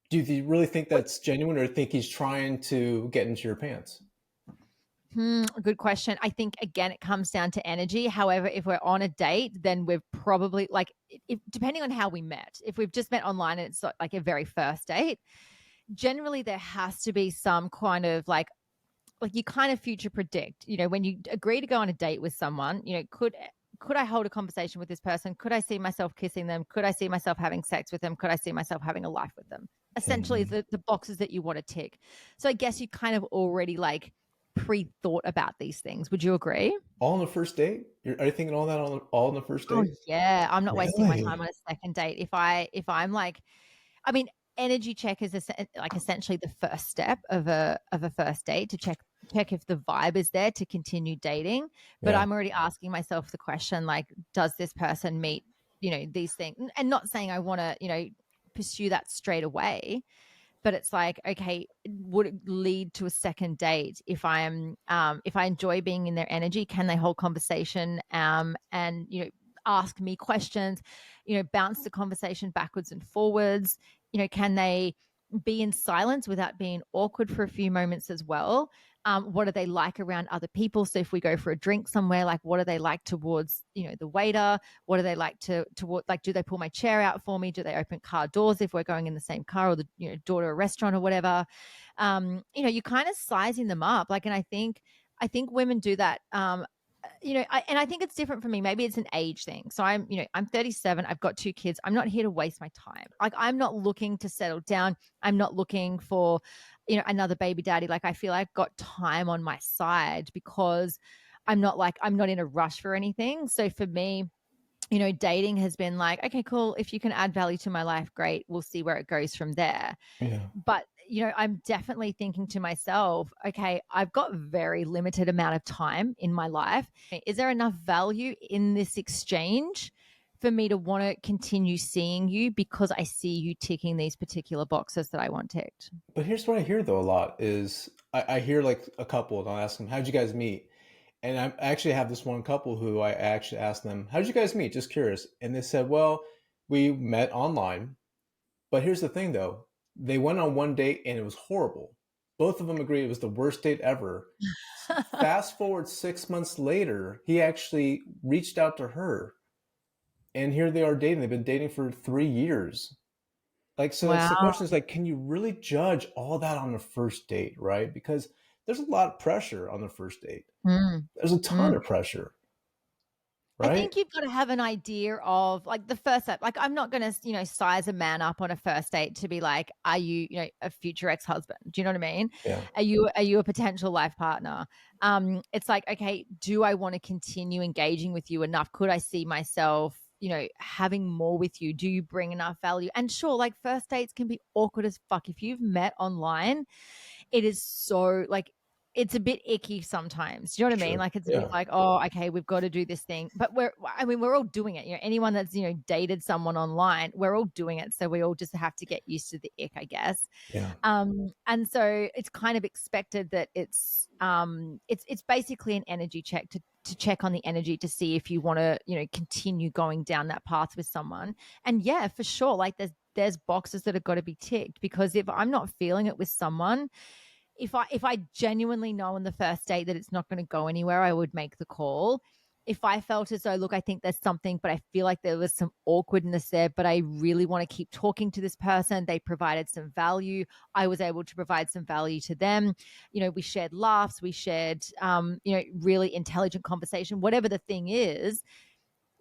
Do you really think that's genuine, or think he's trying to get into your pants? Good question. I think again, it comes down to energy. However, if we're on a date, then we've probably like, if, depending on how we met, if we've just met online and it's like a very first date, generally there has to be some kind of like you kind of future predict, when you agree to go on a date with someone, could I hold a conversation with this person? Could I see myself kissing them? Could I see myself having sex with them? Could I see myself having a life with them? Essentially, Mhm. the boxes that you want to tick. So I guess you kind of already like pre-thought about these things. Would you agree? All on the first date? Are you thinking all that all on the first Oh date? yeah, I'm not wasting my time Really? on a second date. If I'm like, I mean, energy check is like essentially the first step of a first date to check if the vibe is there to continue dating. But Yeah. I'm already asking myself the question like, does this person meet these things, and not saying I want to, pursue that straight away. But it's like, okay, would it lead to a second date if if I enjoy being in their energy? Can they hold conversation, and ask me questions, bounce the conversation backwards and forwards? Can they be in silence without being awkward for a few moments as well? What are they like around other people? So if we go for a drink somewhere, like what are they like towards the waiter? What are they like toward, like, do they pull my chair out for me? Do they open car doors if we're going in the same car, or the door to a restaurant or whatever? You're kind of sizing them up, like, and I think women do that. I think it's different for me. Maybe it's an age thing. So I'm 37. I've got 2 kids. I'm not here to waste my time. Like, I'm not looking to settle down. I'm not looking for, another baby daddy. Like, I feel I've got time on my side because I'm not in a rush for anything. So for me, dating has been like, okay, cool. If you can add value to my life, great. We'll see where it goes from there. Yeah. But I'm definitely thinking to myself, okay, I've got very limited amount of time in my life. Is there enough value in this exchange for me to want to continue seeing you because I see you ticking these particular boxes that I want ticked? But here's what I hear though a lot is I hear like a couple and I'll ask them, how'd you guys meet? And I actually have this one couple who I actually asked them, how'd you guys meet? Just curious. And they said, well, we met online. But here's the thing though, they went on one date and it was horrible. Both of them agreed it was the worst date ever. Fast forward 6 months later, he actually reached out to her. And here they are dating. They've been dating for 3 years. Like, so that's the Wow. question is like, can you really judge all that on the first date, right? Because there's a lot of pressure on the first date. Mm, There's a ton mm. of pressure, I right? think you've got to have an idea of, like, the first step. Like, I'm not going to, size a man up on a first date to be like, are you, a future ex-husband? Do you know what I mean? Yeah, Are you a potential life partner? It's like, okay, do I want to continue engaging with you enough? Could I see myself, having more with you? Do you bring enough value? And sure, like, first dates can be awkward as fuck. If you've met online, it is so, like, it's a bit icky sometimes. Do you know what I mean? sure. Like, it's a bit Yeah, like, oh, okay, we've got to do this thing. But we're all doing it. Anyone that's, dated someone online, we're all doing it. So we all just have to get used to the ick, I guess. yeah, And so it's kind of expected that it's basically an energy check to check on the energy to see if you want to, continue going down that path with someone. And yeah, for sure, like, there's boxes that have got to be ticked, because if I'm not feeling it with someone, if I genuinely know on the first date that it's not going to go anywhere, I would make the call. If I felt as though, look, I think there's something, but I feel like there was some awkwardness there, but I really want to keep talking to this person. They provided some value. I was able to provide some value to them. We shared laughs, we shared, really intelligent conversation, whatever the thing is.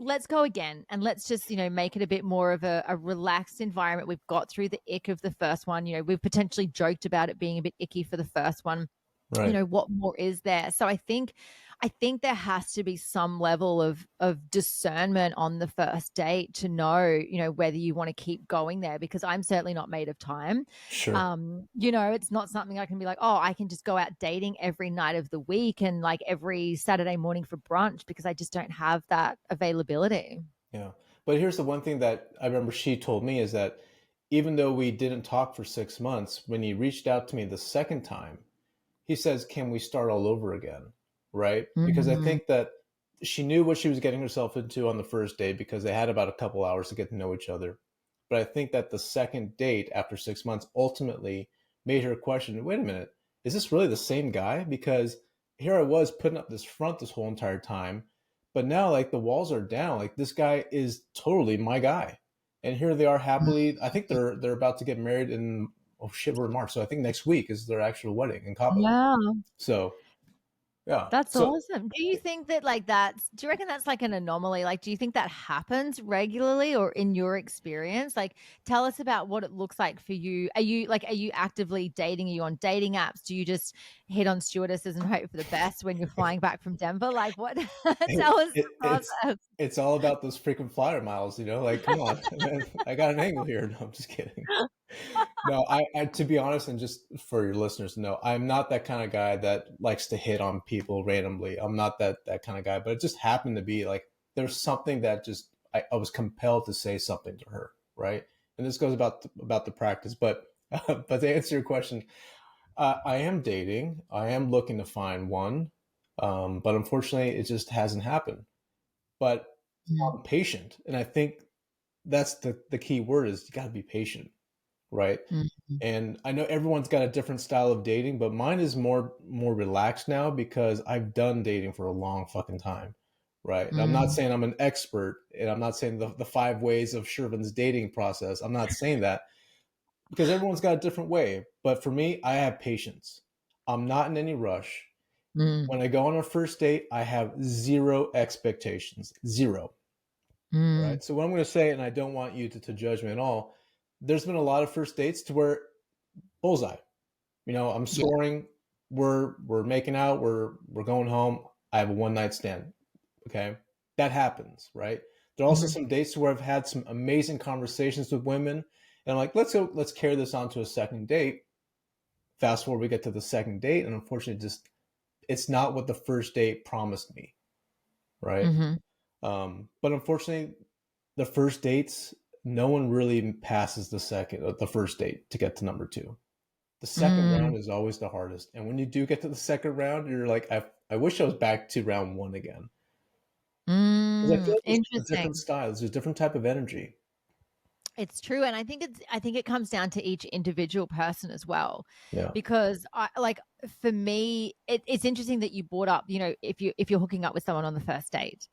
Let's go again, and let's just make it a bit more of a relaxed environment. We've got through the ick of the first one. We've potentially joked about it being a bit icky for the first one. right. What more is there? So I think there has to be some level of discernment on the first date to know, whether you want to keep going there, because I'm certainly not made of time. Sure. It's not something I can be like, oh, I can just go out dating every night of the week and like every Saturday morning for brunch, because I just don't have that availability. Yeah. But here's the one thing that I remember she told me is that even though we didn't talk for 6 months, when he reached out to me the second time, he says, can we start all over again? Right? Because I Mm, think that she knew what she was getting herself into on the first date because they had about a couple hours to get to know each other. But I think that the second date after 6 months ultimately made her question, wait a minute, is this really the same guy? Because here I was putting up this front this whole entire time, but now like the walls are down. Like this guy is totally my guy. And here they are happily. I think they're about to get married in, oh shit, we're in March. So I think next week is their actual wedding in Cabo. wow. So yeah. That's So awesome. Do you think that, like, do you reckon that's like an anomaly? Like, do you think that happens regularly, or in your experience? Like, tell us about what it looks like for you. Are you actively dating? Are you on dating apps? Do you just hit on stewardesses and hope for the best when you're flying back from Denver? Like, what? it, Tell us it, the it's process. it's all about those frequent flyer miles, like come on, man, I got an angle here. No, I'm just kidding. No, I to be honest, and just for your listeners to know, I'm not that kind of guy that likes to hit on people randomly. I'm not that kind of guy, but it just happened to be like there's something that just I was compelled to say something to her, right? And this goes about the practice, but but to answer your question, I am dating. I am looking to find one, but unfortunately, it just hasn't happened. But Mm. I'm patient, and I think that's the key word is you got to be patient, right? Mm. And I know everyone's got a different style of dating, but mine is more relaxed now because I've done dating for a long fucking time, right? And I'm not Mm. saying I'm an expert, and I'm not saying the 5 ways of Shervin's dating process. I'm not saying that because everyone's got a different way. But for me, I have patience. I'm not in any rush. Mm. When I go on a first date, I have zero expectations, zero, Mm. right? So what I'm going to say, and I don't want you to judge me at all, there's been a lot of first dates to where bullseye. I'm Yeah. scoring. We're making out. We're going home. I have a one night stand. Okay, that happens, right? There are also Mhm. some dates where I've had some amazing conversations with women, and I'm like, let's carry this on to a second date. Fast forward, we get to the second date, and unfortunately, just it's not what the first date promised me, right? Mhm. But unfortunately, the first dates, no one really passes the first date to get to number two. The second Mm. round is always the hardest. And when you do get to the second round, you're like, I wish I was back to round one again. Because I feel Mm. like there's a different Interesting. style. There's a different type of energy. It's true, and I think it comes down to each individual person as well, Yeah. because I like for me, it's interesting that you brought up, if you're hooking up with someone on the first date,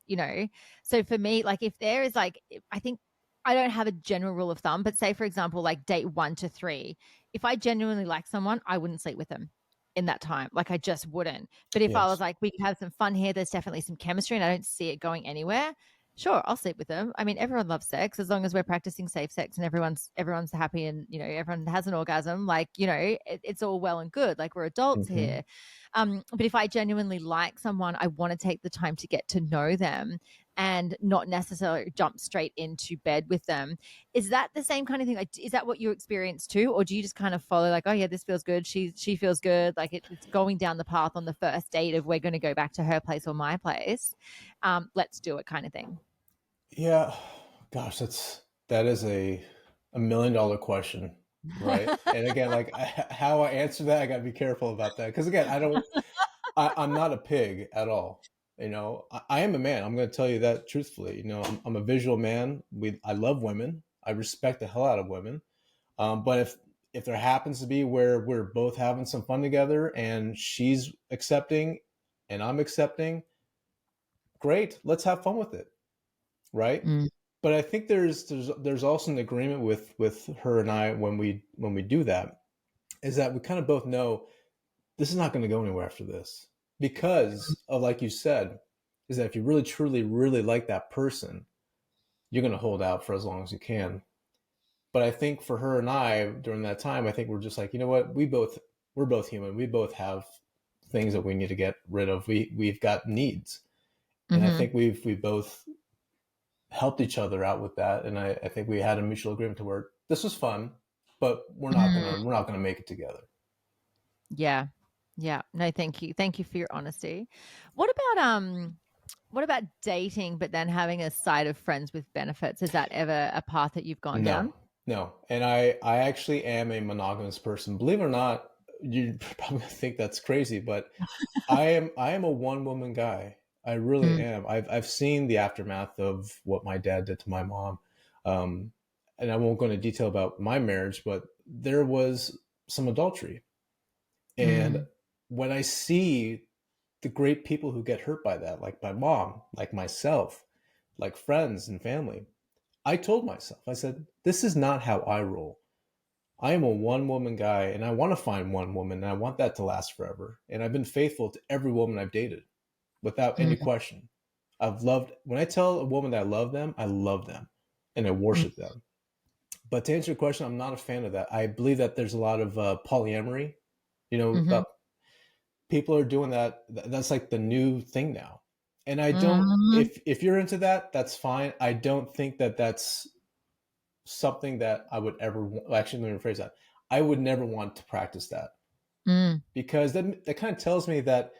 So for me, like if there is like, I think I don't have a general rule of thumb, but say for example, like date 1 to 3, if I genuinely like someone, I wouldn't sleep with them in that time. Like I just wouldn't. But if I was Yes. like, we could have some fun here, there's definitely some chemistry, and I don't see it going anywhere. Sure, I'll sleep with them. I mean, everyone loves sex as long as we're practicing safe sex and everyone's happy and everyone has an orgasm. Like it's all well and good. Like we're adults Hmm. here. But if I genuinely like someone, I want to take the time to get to know them and not necessarily jump straight into bed with them. Is that the same kind of thing? Like, is that what you experience too, or do you just kind of follow like, oh yeah, this feels good, she feels good, like it's going down the path on the first date of we're going to go back to her place or my place, let's do it kind of thing. Yeah. Gosh, that is a $1 million question, right? And again, like how I answer that, I got to be careful about that because again, I'm not a pig at all. I am a man. I'm going to tell you that truthfully. I'm a visual man. I love women. I respect the hell out of women. But if there happens to be where we're both having some fun together and she's accepting and I'm accepting, great. Let's have fun with it, right? Mm. But I think there's also an agreement with her and I when we do that is that we kind of both know this is not going to go anywhere after this because of like you said is that if you really truly really like that person, you're going to hold out for as long as you can. But I think for her and I during that time, I think we're just like, you know what, we're both human. We both have things that we need to get rid of. We've got needs, and I Mhm. think we both helped each other out with that. And I think we had a mutual agreement to where this was fun, but Mm. we're not gonna make it together. Yeah. Yeah. No, thank you. Thank you for your honesty. What what about dating but then having a side of friends with benefits? Is that ever a path that you've gone No, down? no. And I actually am a monogamous person. Believe it or not, you probably think that's crazy, but I am a one woman guy. I really Mm. am. I've seen the aftermath of what my dad did to my mom. Um, and I won't go into detail about my marriage, but there was some adultery. And Mm. when I see the great people who get hurt by that, like my mom, like myself, like friends and family, I told myself, I said, this is not how I roll. I am a one woman guy and I want to find one woman and I want that to last forever. And I've been faithful to every woman I've dated without any Mm. question. When I tell a woman that I love them and I Mm. worship them. But to answer your question, I'm not a fan of that. I believe that there's a lot of polyamory, Mhm. about people are doing that. That's like the new thing now. And I don't, Mhm. if you're into that, that's fine. I don't think that that's something that I would ever, actually, let me rephrase that. I would never want to practice that Mm. because that kind of tells me that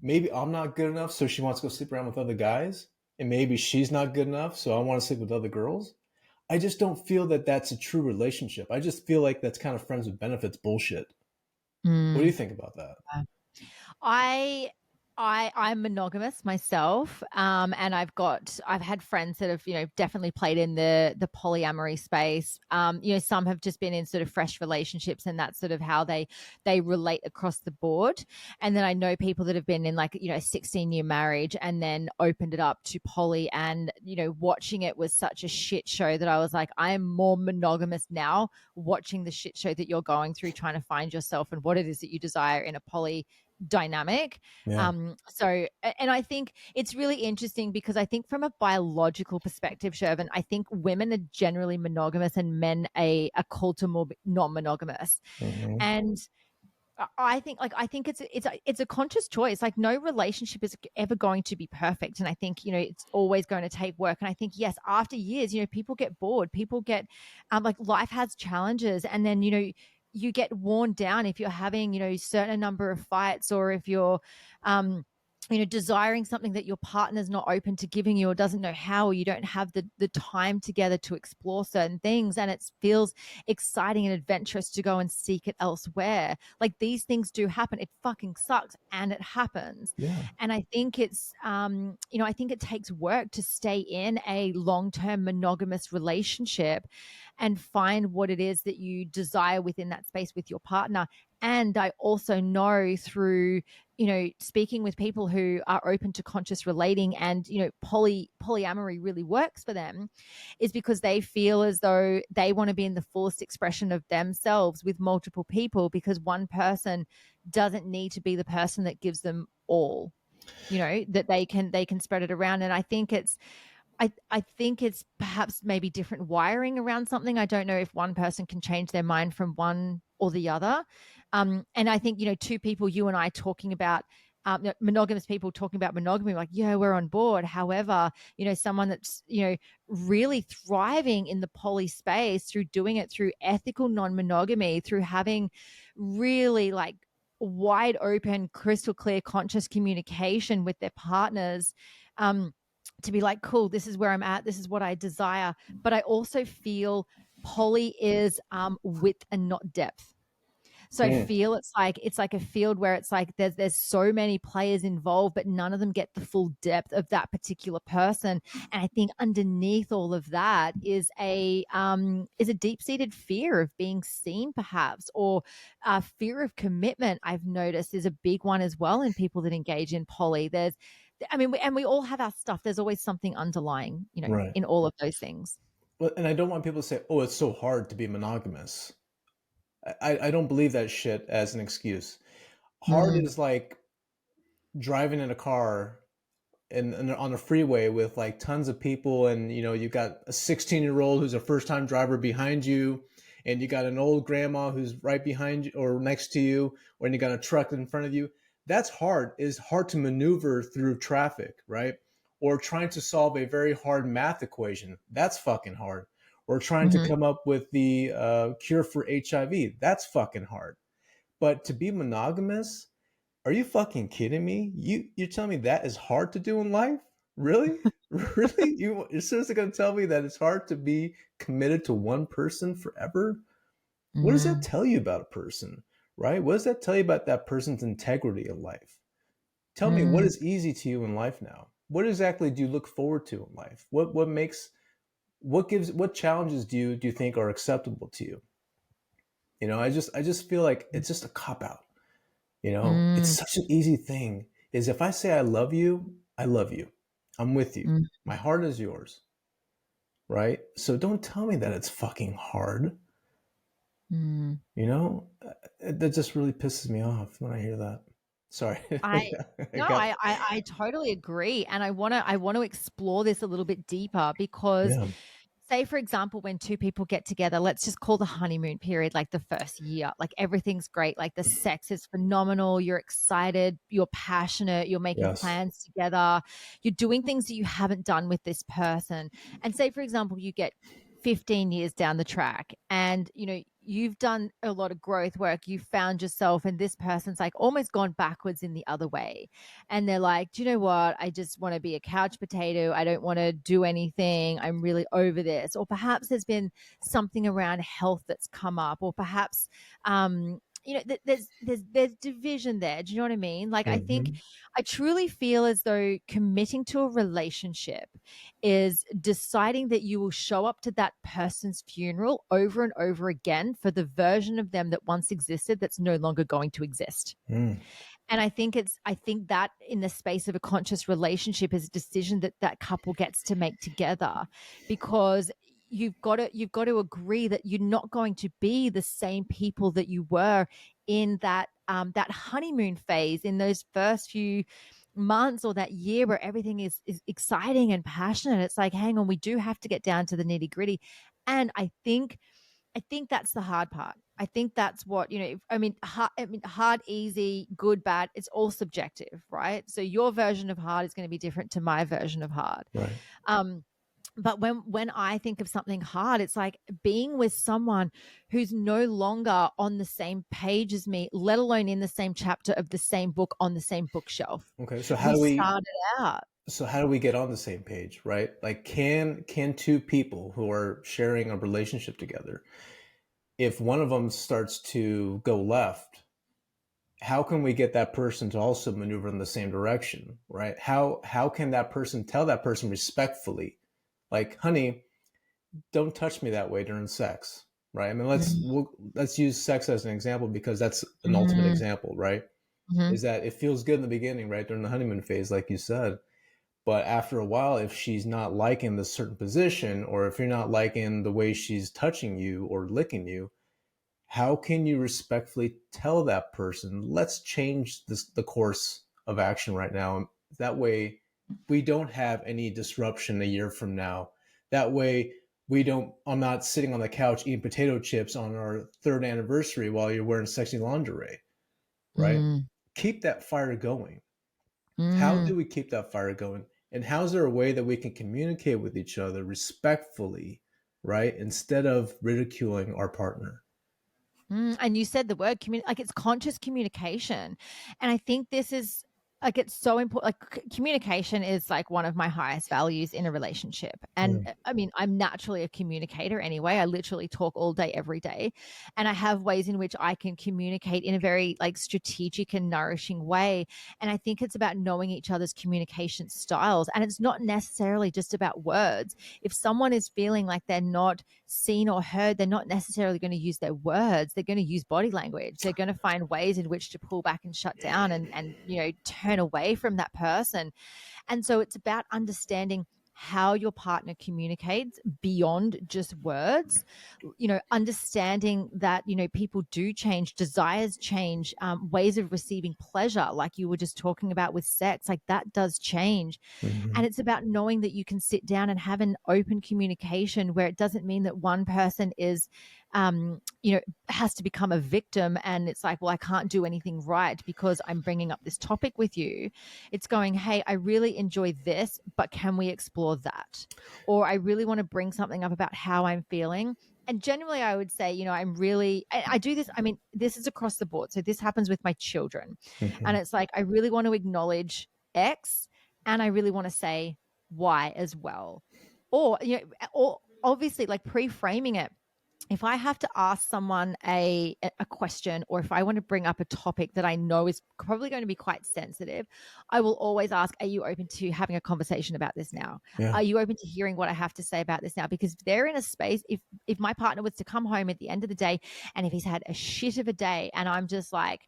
maybe I'm not good enough. So she wants to go sleep around with other guys. and maybe she's not good enough, so I want to sleep with other girls. I just don't feel that that's a true relationship. I just feel like that's kind of friends with benefits bullshit. What do you Mm. think about that? I I'm monogamous myself, and I've had friends that have definitely played in the polyamory space. Some have just been in sort of fresh relationships, and that's sort of how they relate across the board. And then I know people that have been in like a 16-year marriage and then opened it up to poly, and watching it was such a shit show that I was like, I am more monogamous now watching the shit show that you're going through, trying to find yourself and what it is that you desire in a poly dynamic. Yeah. And I think it's really interesting because I think from a biological perspective, Shervin, I think women are generally monogamous and men are called to more non-monogamous. Mm-hmm. And I think it's a conscious choice. Like no relationship is ever going to be perfect, and I think it's always going to take work. And I think yes, after years, people get bored, people get like life has challenges, and then you get worn down if you're having certain number of fights, or if you're um desiring something that your partner's not open to giving you or doesn't know how, or you don't have the time together to explore certain things, and it feels exciting and adventurous to go and seek it elsewhere. Like these things do happen. It fucking sucks and it happens. Yeah. And I think it's I think it takes work to stay in a long-term monogamous relationship and find what it is that you desire within that space with your partner. And I also know through speaking with people who are open to conscious relating, and polyamory really works for them, is because they feel as though they want to be in the fullest expression of themselves with multiple people, because one person doesn't need to be the person that gives them all, that they can spread it around. And I think I think it's perhaps maybe different wiring around something. I don't know if one person can change their mind from one or the other. And I think, two people, you and I, talking about monogamous people talking about monogamy, like, yeah, we're on board. However, someone that's, really thriving in the poly space through doing it through ethical non-monogamy, through having really like wide open, crystal clear, conscious communication with their partners. To be like, cool, this is where I'm at, this is what I desire. But I also feel poly is width and not depth. So I Mm. feel it's like a field where it's like there's so many players involved, but none of them get the full depth of that particular person. And I think underneath all of that is a deep-seated fear of being seen, perhaps, or fear of commitment. I've noticed is a big one as well in people that engage in poly. We all have our stuff. There's always something underlying, Right. in all of those things. Well, and I don't want people to say, "Oh, it's so hard to be monogamous." I don't believe that shit as an excuse. Hard Mm, is like driving in a car and on a freeway with like tons of people, and you got a 16-year-old who's a first-time driver behind you, and you got an old grandma who's right behind you or next to you, or you got a truck in front of you. That's hard. It's hard to maneuver through traffic, right? Or trying to solve a very hard math equation. That's fucking hard. Or trying to mhm, come up with the cure for HIV. That's fucking hard. But to be monogamous, are you fucking kidding me? You're telling me that is hard to do in life? Really? Really? You're seriously gonna tell me that it's hard to be committed to one person forever? What does that mm, tell you about a person? Right? What does that tell you about that person's integrity in life? Tell me what mm, is easy to you in life now? What exactly do you look forward to in life? What challenges do you think are acceptable to you? I just feel like it's just a cop out. It's mm, such an easy thing. Is if I say I love you, I love you. I'm with you. mm, My heart is yours, right? So don't tell me that it's fucking hard. mm. That just really pisses me off when I hear that. Sorry. I I No, got I totally agree, and I want to explore this a little bit deeper because, yeah. say for example, when two people get together, let's just call the honeymoon period like the first year, like everything's great, like the sex is phenomenal, you're excited, you're passionate, you're making Yes. plans together, you're doing things that you haven't done with this person. And say for example, you get 15 years down the track, and you've done a lot of growth work. You found yourself, and this person's like almost gone backwards in the other way. And they're like, do you know what? I just want to be a couch potato. I don't want to do anything. I'm really over this. Or perhaps there's been something around health that's come up, or perhaps, there's division there. Do you know what I mean? Like, I think Hmm. I truly feel as though committing to a relationship is deciding that you will show up to that person's funeral over and over again for the version of them that once existed that's no longer going to exist. Mm. And I think that in the space of a conscious relationship is a decision that that couple gets to make together, because you've got to agree that you're not going to be the same people that you were in that honeymoon phase, in those first few months or that year where everything is exciting and passionate. It's like, hang on, we do have to get down to the nitty gritty. And I think that's the hard part. I think that's what, hard, easy, good, bad, it's all subjective, right? So your version of hard is going to be different to my version of hard. Right. Um, but when I think of something hard, it's like being with someone who's no longer on the same page as me, let alone in the same chapter of the same book on the same bookshelf. Okay. So We started out. how do we get on the same page, right? Like, can two people who are sharing a relationship together, if one of them starts to go left, how can we get that person to also maneuver in the same direction, right? How can that person tell that person respectfully, like, honey, don't touch me that way during sex, right? I mean, let's use sex as an example, because that's an ultimate Mm-hmm. example, right? Mm-hmm. Is that it feels good in the beginning, right, during the honeymoon phase, like you said. But after a while, if she's not liking the certain position, or if you're not liking the way she's touching you or licking you, how can you respectfully tell that person, let's change the course of action right now? That way, we don't have any disruption a year from now. That way, I'm not sitting on the couch eating potato chips on our third anniversary while you're wearing sexy lingerie, right? Mm-hmm. Keep that fire going. How Mm-hmm. do we keep that fire going? And how's there a way that we can communicate with each other respectfully, right? Instead of ridiculing our partner. And you said the word like it's conscious communication. And I think this is like, it's so important. Like, communication is like one of my highest values in a relationship. And Mm. I mean, I'm naturally a communicator anyway. I literally talk all day, every day. And I have ways in which I can communicate in a very like strategic and nourishing way. And I think it's about knowing each other's communication styles. And it's not necessarily just about words. If someone is feeling like they're not seen or heard, they're not necessarily going to use their words. They're going to use body language. They're going to find ways in which to pull back and shut down and turn away from that person. And so it's about understanding how your partner communicates beyond just words, understanding that, people do change, desires change, ways of receiving pleasure, like you were just talking about with sex, like that does change. And Mhm. it's about knowing that you can sit down and have an open communication where it doesn't mean that one person is, has to become a victim. And it's like, well, I can't do anything right because I'm bringing up this topic with you. It's going, hey, I really enjoy this, but can we explore that? Or I really want to bring something up about how I'm feeling. And generally, I would say, I do this. I mean, this is across the board. So this happens with my children. And Mhm. it's like, I really want to acknowledge X, and I really want to say Y as well. Or obviously, like, pre-framing it, if I have to ask someone a question, or if I want to bring up a topic that I know is probably going to be quite sensitive, I will always ask, are you open to having a conversation about this now? Yeah. Are you open to hearing what I have to say about this now? Because if they're in a space, if my partner was to come home at the end of the day, and if he's had a shit of a day, and I'm just like,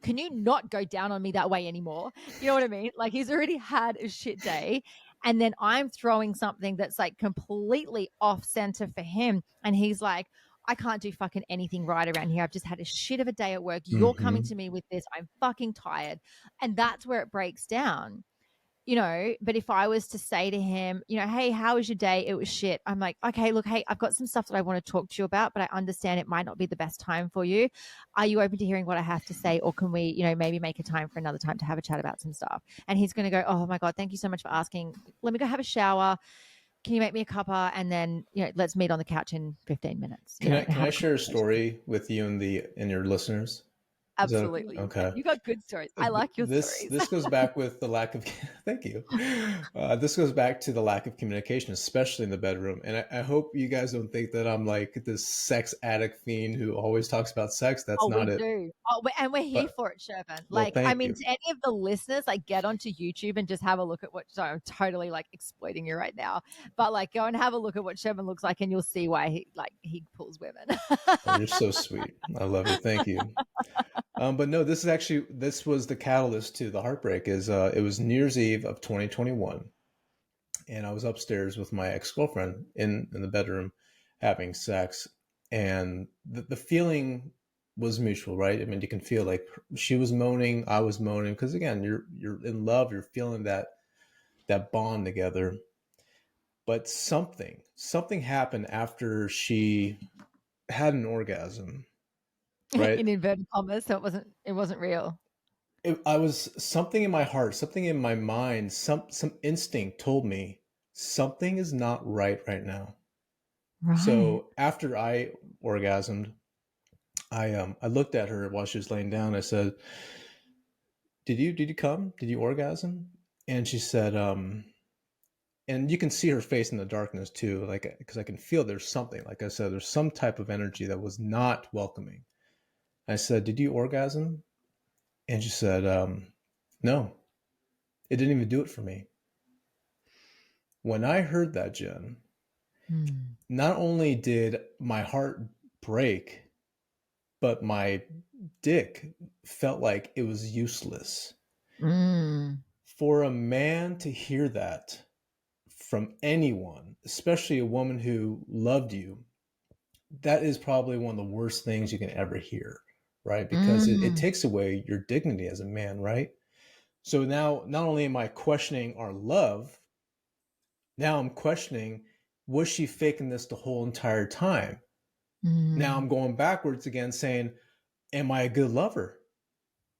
can you not go down on me that way anymore? You know what I mean? Like, he's already had a shit day, and then I'm throwing something that's like completely off center for him. And he's like, I can't do fucking anything right around here. I've just had a shit of a day at work. You're coming Mhm. to me with this. I'm fucking tired. And that's where it breaks down. But if I was to say to him, hey, how was your day? It was shit. I'm like, okay, look, hey, I've got some stuff that I want to talk to you about, but I understand it might not be the best time for you. Are you open to hearing what I have to say? Or can we, maybe make a time for another time to have a chat about some stuff? And he's going to go, oh my God, thank you so much for asking. Let me go have a shower. can you make me a cuppa? And then, let's meet on the couch in 15 minutes, and Can have I a share a conversation. story with you and your listeners? Is that Absolutely. You can. okay? You got good stories. I like your This stories. this goes back with the lack of thank you. This goes back to the lack of communication, especially in the bedroom. And I hope you guys don't think that I'm like this sex addict fiend who always talks about sex. That's Oh, we not it. do. Oh, and we're here But for it, Shervin. well, Like, I thank mean, you. to any of the listeners, like, get onto YouTube and just have a look at what. Sorry, I'm totally like exploiting you right now, but like, go and have a look at what Shervin looks like, and you'll see why he pulls women. Oh, you're so sweet. I love you. Thank you. But no, this was the catalyst to the heartbreak. It was New Year's Eve of 2021, and I was upstairs with my ex girlfriend in the bedroom having sex, and the feeling was mutual, right? I mean, you can feel like she was moaning, I was moaning, because again, you're in love, you're feeling that bond together. But something happened after she had an orgasm, right? In inverted commas, so it wasn't real. I was something in my heart, something in my mind, some instinct told me something is not right now. Right. So after I orgasmed, I looked at her while she was laying down. I said, "Did you come? Did you orgasm?" And she said, and you can see her face in the darkness too, like because I can feel there's something. Like I said, there's some type of energy that was not welcoming. I said, "Did you orgasm?" And she said, "No, it didn't even do it for me." When I heard that, Jen, Hmm. not only did my heart break, but my dick felt like it was useless. Mm. For a man to hear that from anyone, especially a woman who loved you, that is probably one of the worst things you can ever hear, right? Because it Mm. takes away your dignity as a man, right? So now, not only am I questioning our love, now I'm questioning, was she faking this the whole entire time? Now I'm Mm. going backwards again, saying, am I a good lover?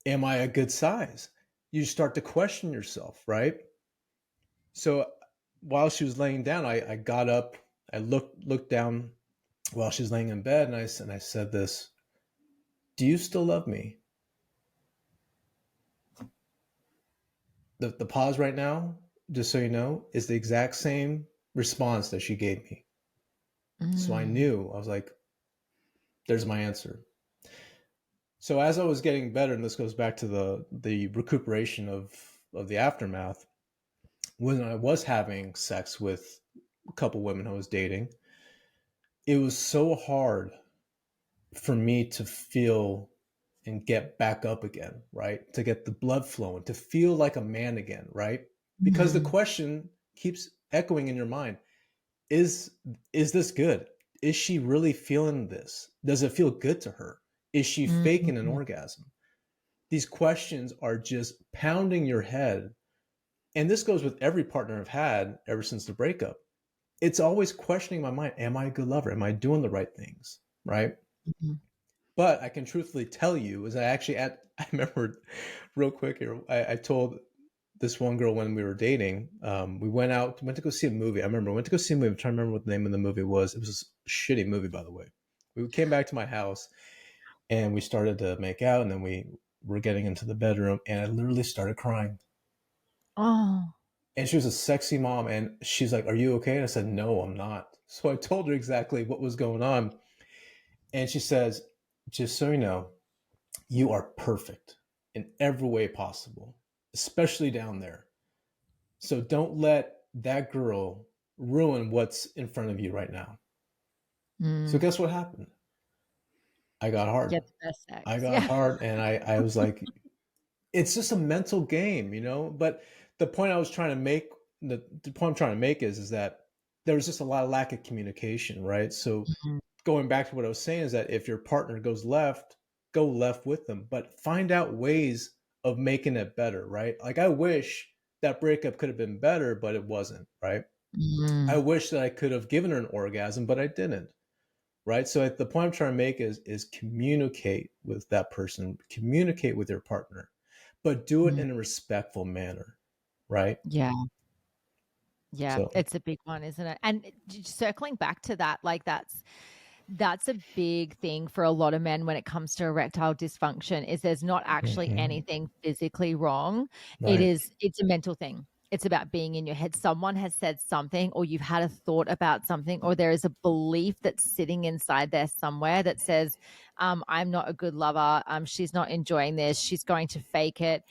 Am I a good size? You start to question yourself, right? So while she was laying down, I got up, I looked down while she was laying in bed, and I said this: "Do you still love me?" The pause right now, just so you know, is the exact same response that she gave me. So I Mm. knew, I was like, "There's my answer." So as I was getting better, and this goes back to the recuperation of the aftermath, when I was having sex with a couple women I was dating, it was so hard for me to feel and get back up again, right? To get the blood flowing, to feel like a man again, right? Because the Mm. question keeps echoing in your mind, is is this good? Is she really feeling this? Does it feel good to her? Is she faking an Mm. orgasm? These questions are just pounding your head. And this goes with every partner I've had ever since the breakup. It's always questioning my mind. Am I a good lover? Am I doing the right things? Right. Mm. But I can truthfully tell you is I remember real quick here. I told this one girl when we were dating, we went to go see a movie. I remember, we went to go see a movie. I'm trying to remember what the name of the movie was. It was a shitty movie, by the way. We came back to my house and we started to make out, and then we were getting into the bedroom, and I literally started crying. Oh. And she was a sexy mom, and she's like, "Are you okay?" And I said, "No, I'm not." So I told her exactly what was going on, and she says, "Just so you know, you are perfect in every way possible, especially down there. So don't let that girl ruin what's in front of you right now." So Mm. guess what happened? I got hard. Get the best I sex. got Yeah. hard, and I was like, it's just a mental game, you know. But the point I was trying to make, the point I'm trying to make is that there was just a lot of lack of communication, right? So Mm. going back to what I was saying is that if your partner goes left, go left with them, but find out ways of making it better, right? Like I wish that breakup could have been better, but it wasn't, right? I Mm. wish that I could have given her an orgasm, but I didn't, right? So the point I'm trying to make is communicate with that person, communicate with your partner, but do it Mm. in a respectful manner, right? Yeah. Yeah, So it's a big one, isn't it? And circling back to that, like that's a big thing for a lot of men when it comes to erectile dysfunction is there's not actually mhm, anything physically wrong. right. It's a mental thing. It's about being in your head. Someone has said something or you've had a thought about something or there is a belief that's sitting inside there somewhere that says, I'm not a good lover. She's not enjoying this. She's going to fake it.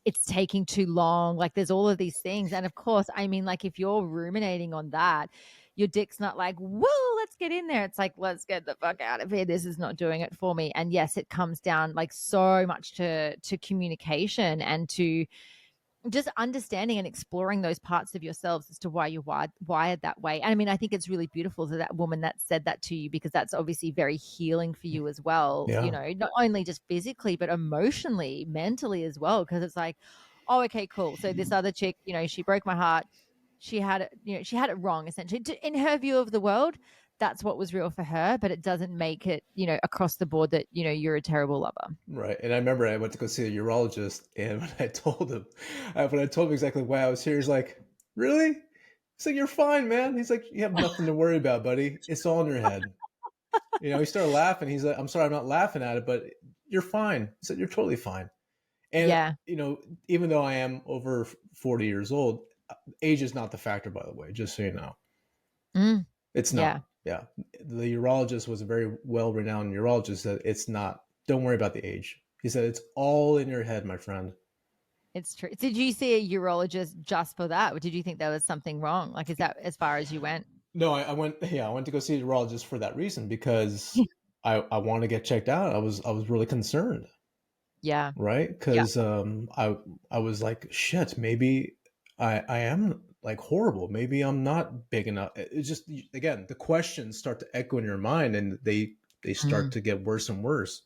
It's taking too long. Like there's all of these things. And of course, I mean, like if you're ruminating on that, your dick's not like, whoa, let's get in there. It's like, let's get the fuck out of here. This is not doing it for me. And yes, it comes down like so much to communication and to just understanding and exploring those parts of yourselves as to why you're wired that way. And I mean, I think it's really beautiful that woman that said that to you because that's obviously very healing for you as well. You Yeah. know, not only just physically, but emotionally, mentally as well. Because it's like, oh, okay, cool. So this other chick, you know, she broke my heart. She had it, you know, she had it wrong essentially. In her view of the world, that's what was real for her, but it doesn't make it, you know, across the board that, you know, you're a terrible lover. Right. And I remember I went to go see a urologist, and when I told him exactly why I was here, he's like, "Really?" He's like, "You're fine, man." He's like, "You have nothing to worry about, buddy. It's all in your head." He started laughing. He's like, "I'm sorry, I'm not laughing at it, but you're fine." He said, "You're totally fine." And, Yeah. even though I am over 40 years old, age is not the factor, by the way, just so you know. Mm, It's yeah. not. Yeah. The urologist was a very well renowned urologist that it's not, don't worry about the age. He said, it's all in your head, my friend. It's true. Did you see a urologist just for that? Or did you think there was something wrong? Like, is that as far as you went? No, I went, yeah, I went to go see a urologist for that reason because I want to get checked out. I was really concerned, Yeah. right? Yeah. Because I was like, shit, maybe I am like horrible. Maybe I'm not big enough. It's just, again, the questions start to echo in your mind, and they start Mm, to get worse and worse.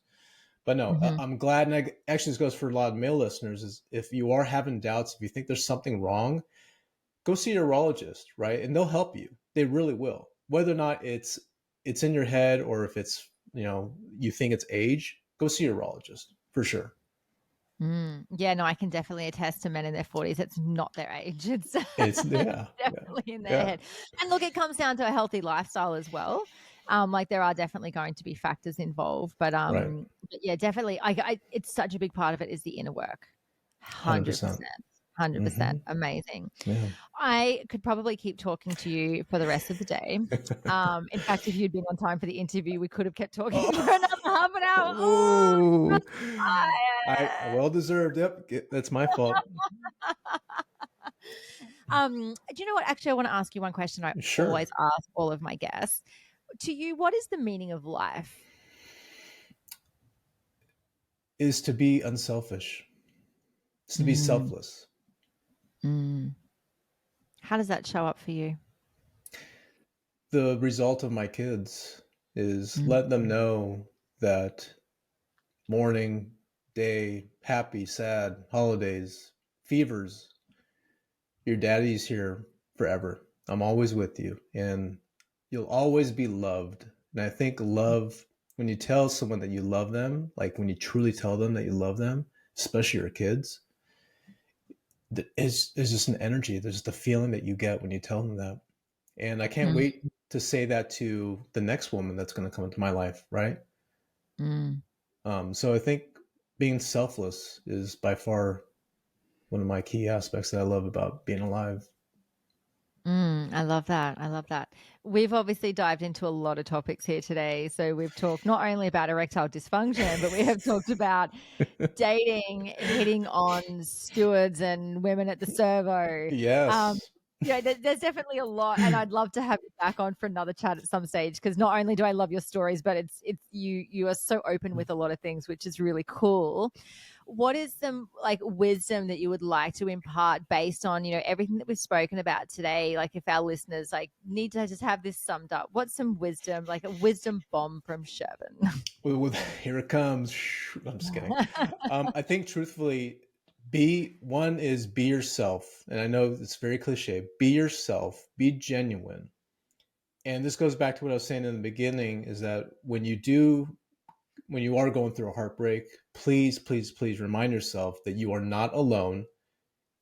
But no, mhm. I'm glad, and actually, this goes for a lot of male listeners. Is if you are having doubts, if you think there's something wrong, go see a urologist, right? And they'll help you. They really will. Whether or not it's in your head or if it's you think it's age, go see a urologist for sure. Yeah, no, I can definitely attest to men in their 40s. It's not their age. It's It's yeah, yeah, definitely in their yeah, head. And look, it comes down to a healthy lifestyle as well. Like there are definitely going to be factors involved, right, but yeah, definitely. It's such a big part of it is the inner work. 100%. 100%. 100%. Mm-hmm. Amazing. Yeah. I could probably keep talking to you for the rest of the day. In fact, if you'd been on time for the interview, we could have kept talking for Oh, another half an hour. Oh, oh, I I'm well deserved. Yep, that's my fault. tired. Do you know what? Actually, I want to ask you one question I Sure, always ask all of my guests. To you, what is the meaning of life? is to be unselfish. It's to be Mm, selfless. mm. How does that show up for you? The result of my kids is Mm, let them know that morning, day, happy, sad, holidays, fevers, your daddy's here forever. I'm always with you, and you'll always be loved. And I think love, when you tell someone that you love them, like when you truly tell them that you love them, especially your kids, is just an energy. There's just a feeling that you get when you tell them that. And I can't mm, wait to say that to the next woman that's going to come into my life, right? mm. So I think being selfless is by far one of my key aspects that I love about being alive. I love that. I love that. We've obviously dived into a lot of topics here today. So we've talked not only about erectile dysfunction, but we have talked about dating, hitting on stewards and women at the servo. Um, Yes. there's definitely a lot, and I'd love to have you back on for another chat at some stage because not only do I love your stories, but it's you are so open with a lot of things, which is really cool. What is some like wisdom that you would like to impart based on, you know, everything that we've spoken about today? Like if our listeners like need to just have this summed up, what's some wisdom, like a wisdom bomb from Shervin? Here it comes. I'm just kidding. I think truthfully, be yourself. And I know it's very cliche. Be yourself, be genuine. And this goes back to what I was saying in the beginning is that when you are going through a heartbreak, please, please, please remind yourself that you are not alone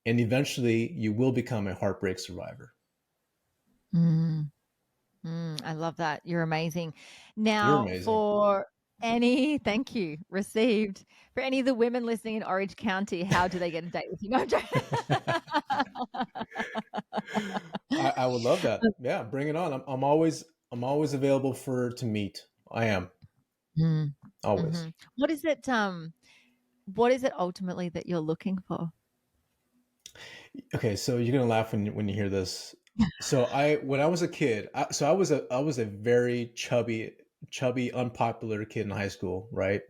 and eventually you will become a heartbreak survivor. I love that. You're amazing. You're Now, amazing. thank you, received. For any of the women listening in Orange County, how do they get a date with you? No, I'm joking. I would love that. Yeah, bring it on. I'm always available to meet. I am always. Mm-hmm. What is it ultimately that you're looking for? Okay, so you're gonna laugh when you hear this. So when I was a kid, I was a very chubby, unpopular kid in high school, right?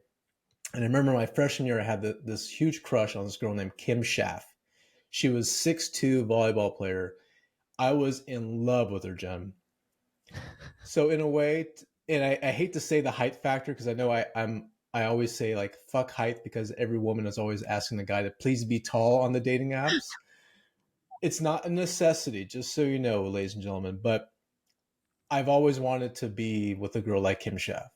And I remember my freshman year, I had this huge crush on this girl named Kim Schaff. She was 6'2" volleyball player. I was in love with her, Jen. So in a way, and I hate to say the height factor because I know I always say like fuck height because every woman is always asking the guy to please be tall on the dating apps. It's not a necessity, just so you know, ladies and gentlemen, but I've always wanted to be with a girl like Kim Schaff,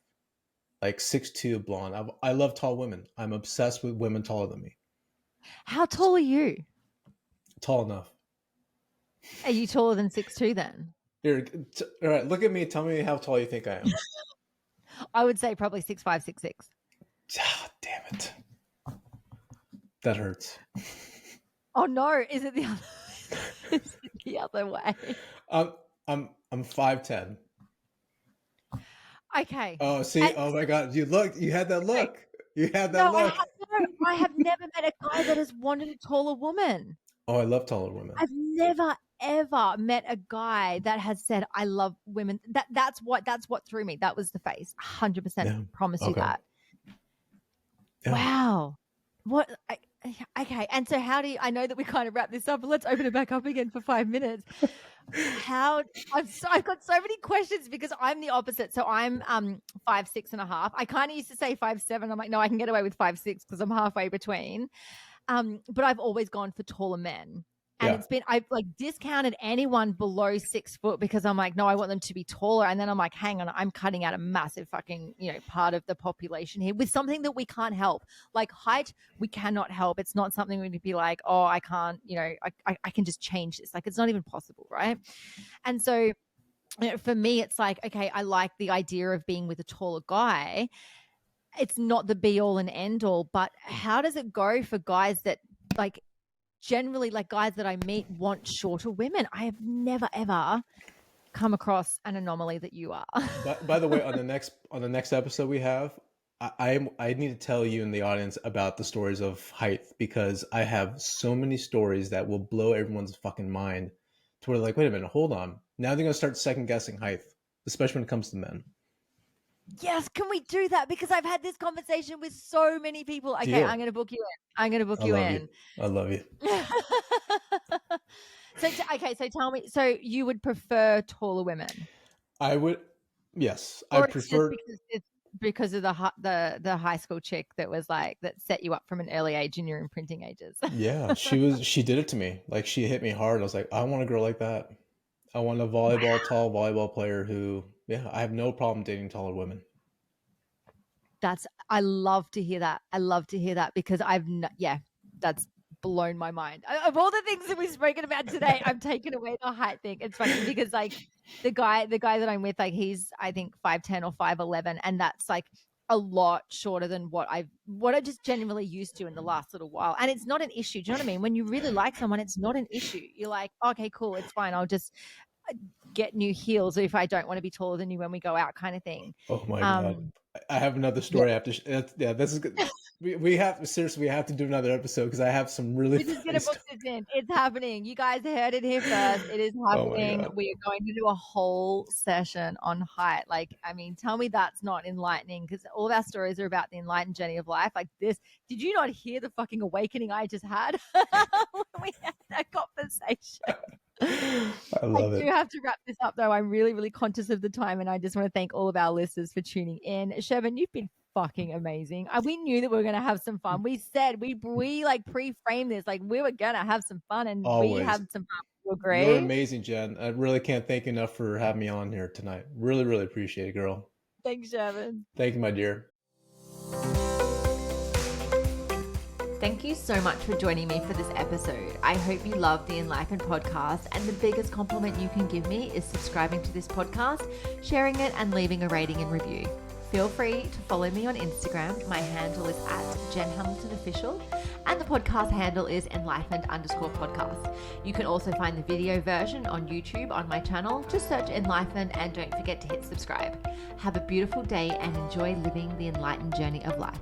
like 6'2", blonde. I love tall women. I'm obsessed with women taller than me. How tall are you? Tall enough. Are you taller than 6'2" then? Here, all right, look at me. Tell me how tall you think I am. I would say probably 6'5", 6'6". Damn it. That hurts. Oh no, is it the other is it the other way? I'm 5'10". Okay. Oh, see, oh my God, you had that look. You had that No, look. I have never met a guy that has wanted a taller woman. Oh, I love taller women. I've never ever met a guy that has said I love women. That's what threw me. That was the face. 100% Yeah. promise you Okay. that. Yeah. Wow. Okay. And so how do you, I know that we kind of wrap this up, but let's open it back up again for 5 minutes. I've got so many questions because I'm the opposite. So I'm 5'6.5". I kind of used to say 5'7". I'm like, no, I can get away with 5'6" because I'm halfway between. But I've always gone for taller men. And I've like discounted anyone below 6 foot because I'm like, no, I want them to be taller. And then I'm like, hang on, I'm cutting out a massive fucking, part of the population here with something that we can't help. Like height, we cannot help. It's not something we would be like, oh, I can't, I can just change this. Like, it's not even possible. Right. And so for me, it's like, okay, I like the idea of being with a taller guy. It's not the be all and end all, but how does it go for guys that like, generally like guys that I meet want shorter women? I have never ever come across an anomaly that you are. By the way, on the next episode we have, I need to tell you in the audience about the stories of height because I have so many stories that will blow everyone's fucking mind to where they're like, wait a minute, hold on. Now they're gonna start second guessing height, especially when it comes to men. Yes, can we do that? Because I've had this conversation with so many people. Okay, Deal. I'm going to book you in. I'm going to book I you love in. you. I love you. So tell me, so you would prefer taller women? I would, yes. I Or it's just prefer. because of the high school chick that was like that set you up from an early age in your imprinting ages. Yeah, she did it to me. Like she hit me hard. I was like, I want a girl like that. I want a tall volleyball player who, yeah, I have no problem dating taller women. I love to hear that. I love to hear that because that's blown my mind. Of all the things that we've spoken about today, I've taken away the height thing. It's funny because like the guy that I'm with, like he's I think 5'10" or 5'11", and that's like a lot shorter than what I just genuinely used to in the last little while. And it's not an issue. Do you know what I mean? When you really like someone, it's not an issue. You're like, okay, cool, it's fine. I'll just get new heels if I don't want to be taller than you when we go out, kind of thing. Oh my God. I have another story after. This is good. We have to do another episode because I have some really. We're just gonna book this in. It's happening. You guys heard it here first. It is happening. Oh We are going to do a whole session on height. Like, I mean, tell me that's not enlightening because all of our stories are about the enlightened journey of life. Like this. Did you not hear the fucking awakening I just had when we had that conversation? I love it. I do have to wrap this up though. I'm really, really conscious of the time, and I just want to thank all of our listeners for tuning in. Shervin, you've been fucking amazing. We knew that we were gonna have some fun. We said we like pre-framed this, like we were gonna have some fun, and Always. we had some fun. You agree? You're amazing, Jen. I really can't thank you enough for having me on here tonight. Really, really appreciate it, girl. Thanks, Shervin. Thank you, my dear. Thank you so much for joining me for this episode. I hope you love the Enlightened podcast, and the biggest compliment you can give me is subscribing to this podcast, sharing it, and leaving a rating and review. Feel free to follow me on Instagram. My handle is @JenHamiltonOfficial, and the podcast handle is enlightened_podcast. You can also find the video version on YouTube on my channel. Just search Enlightened and don't forget to hit subscribe. Have a beautiful day and enjoy living the enlightened journey of life.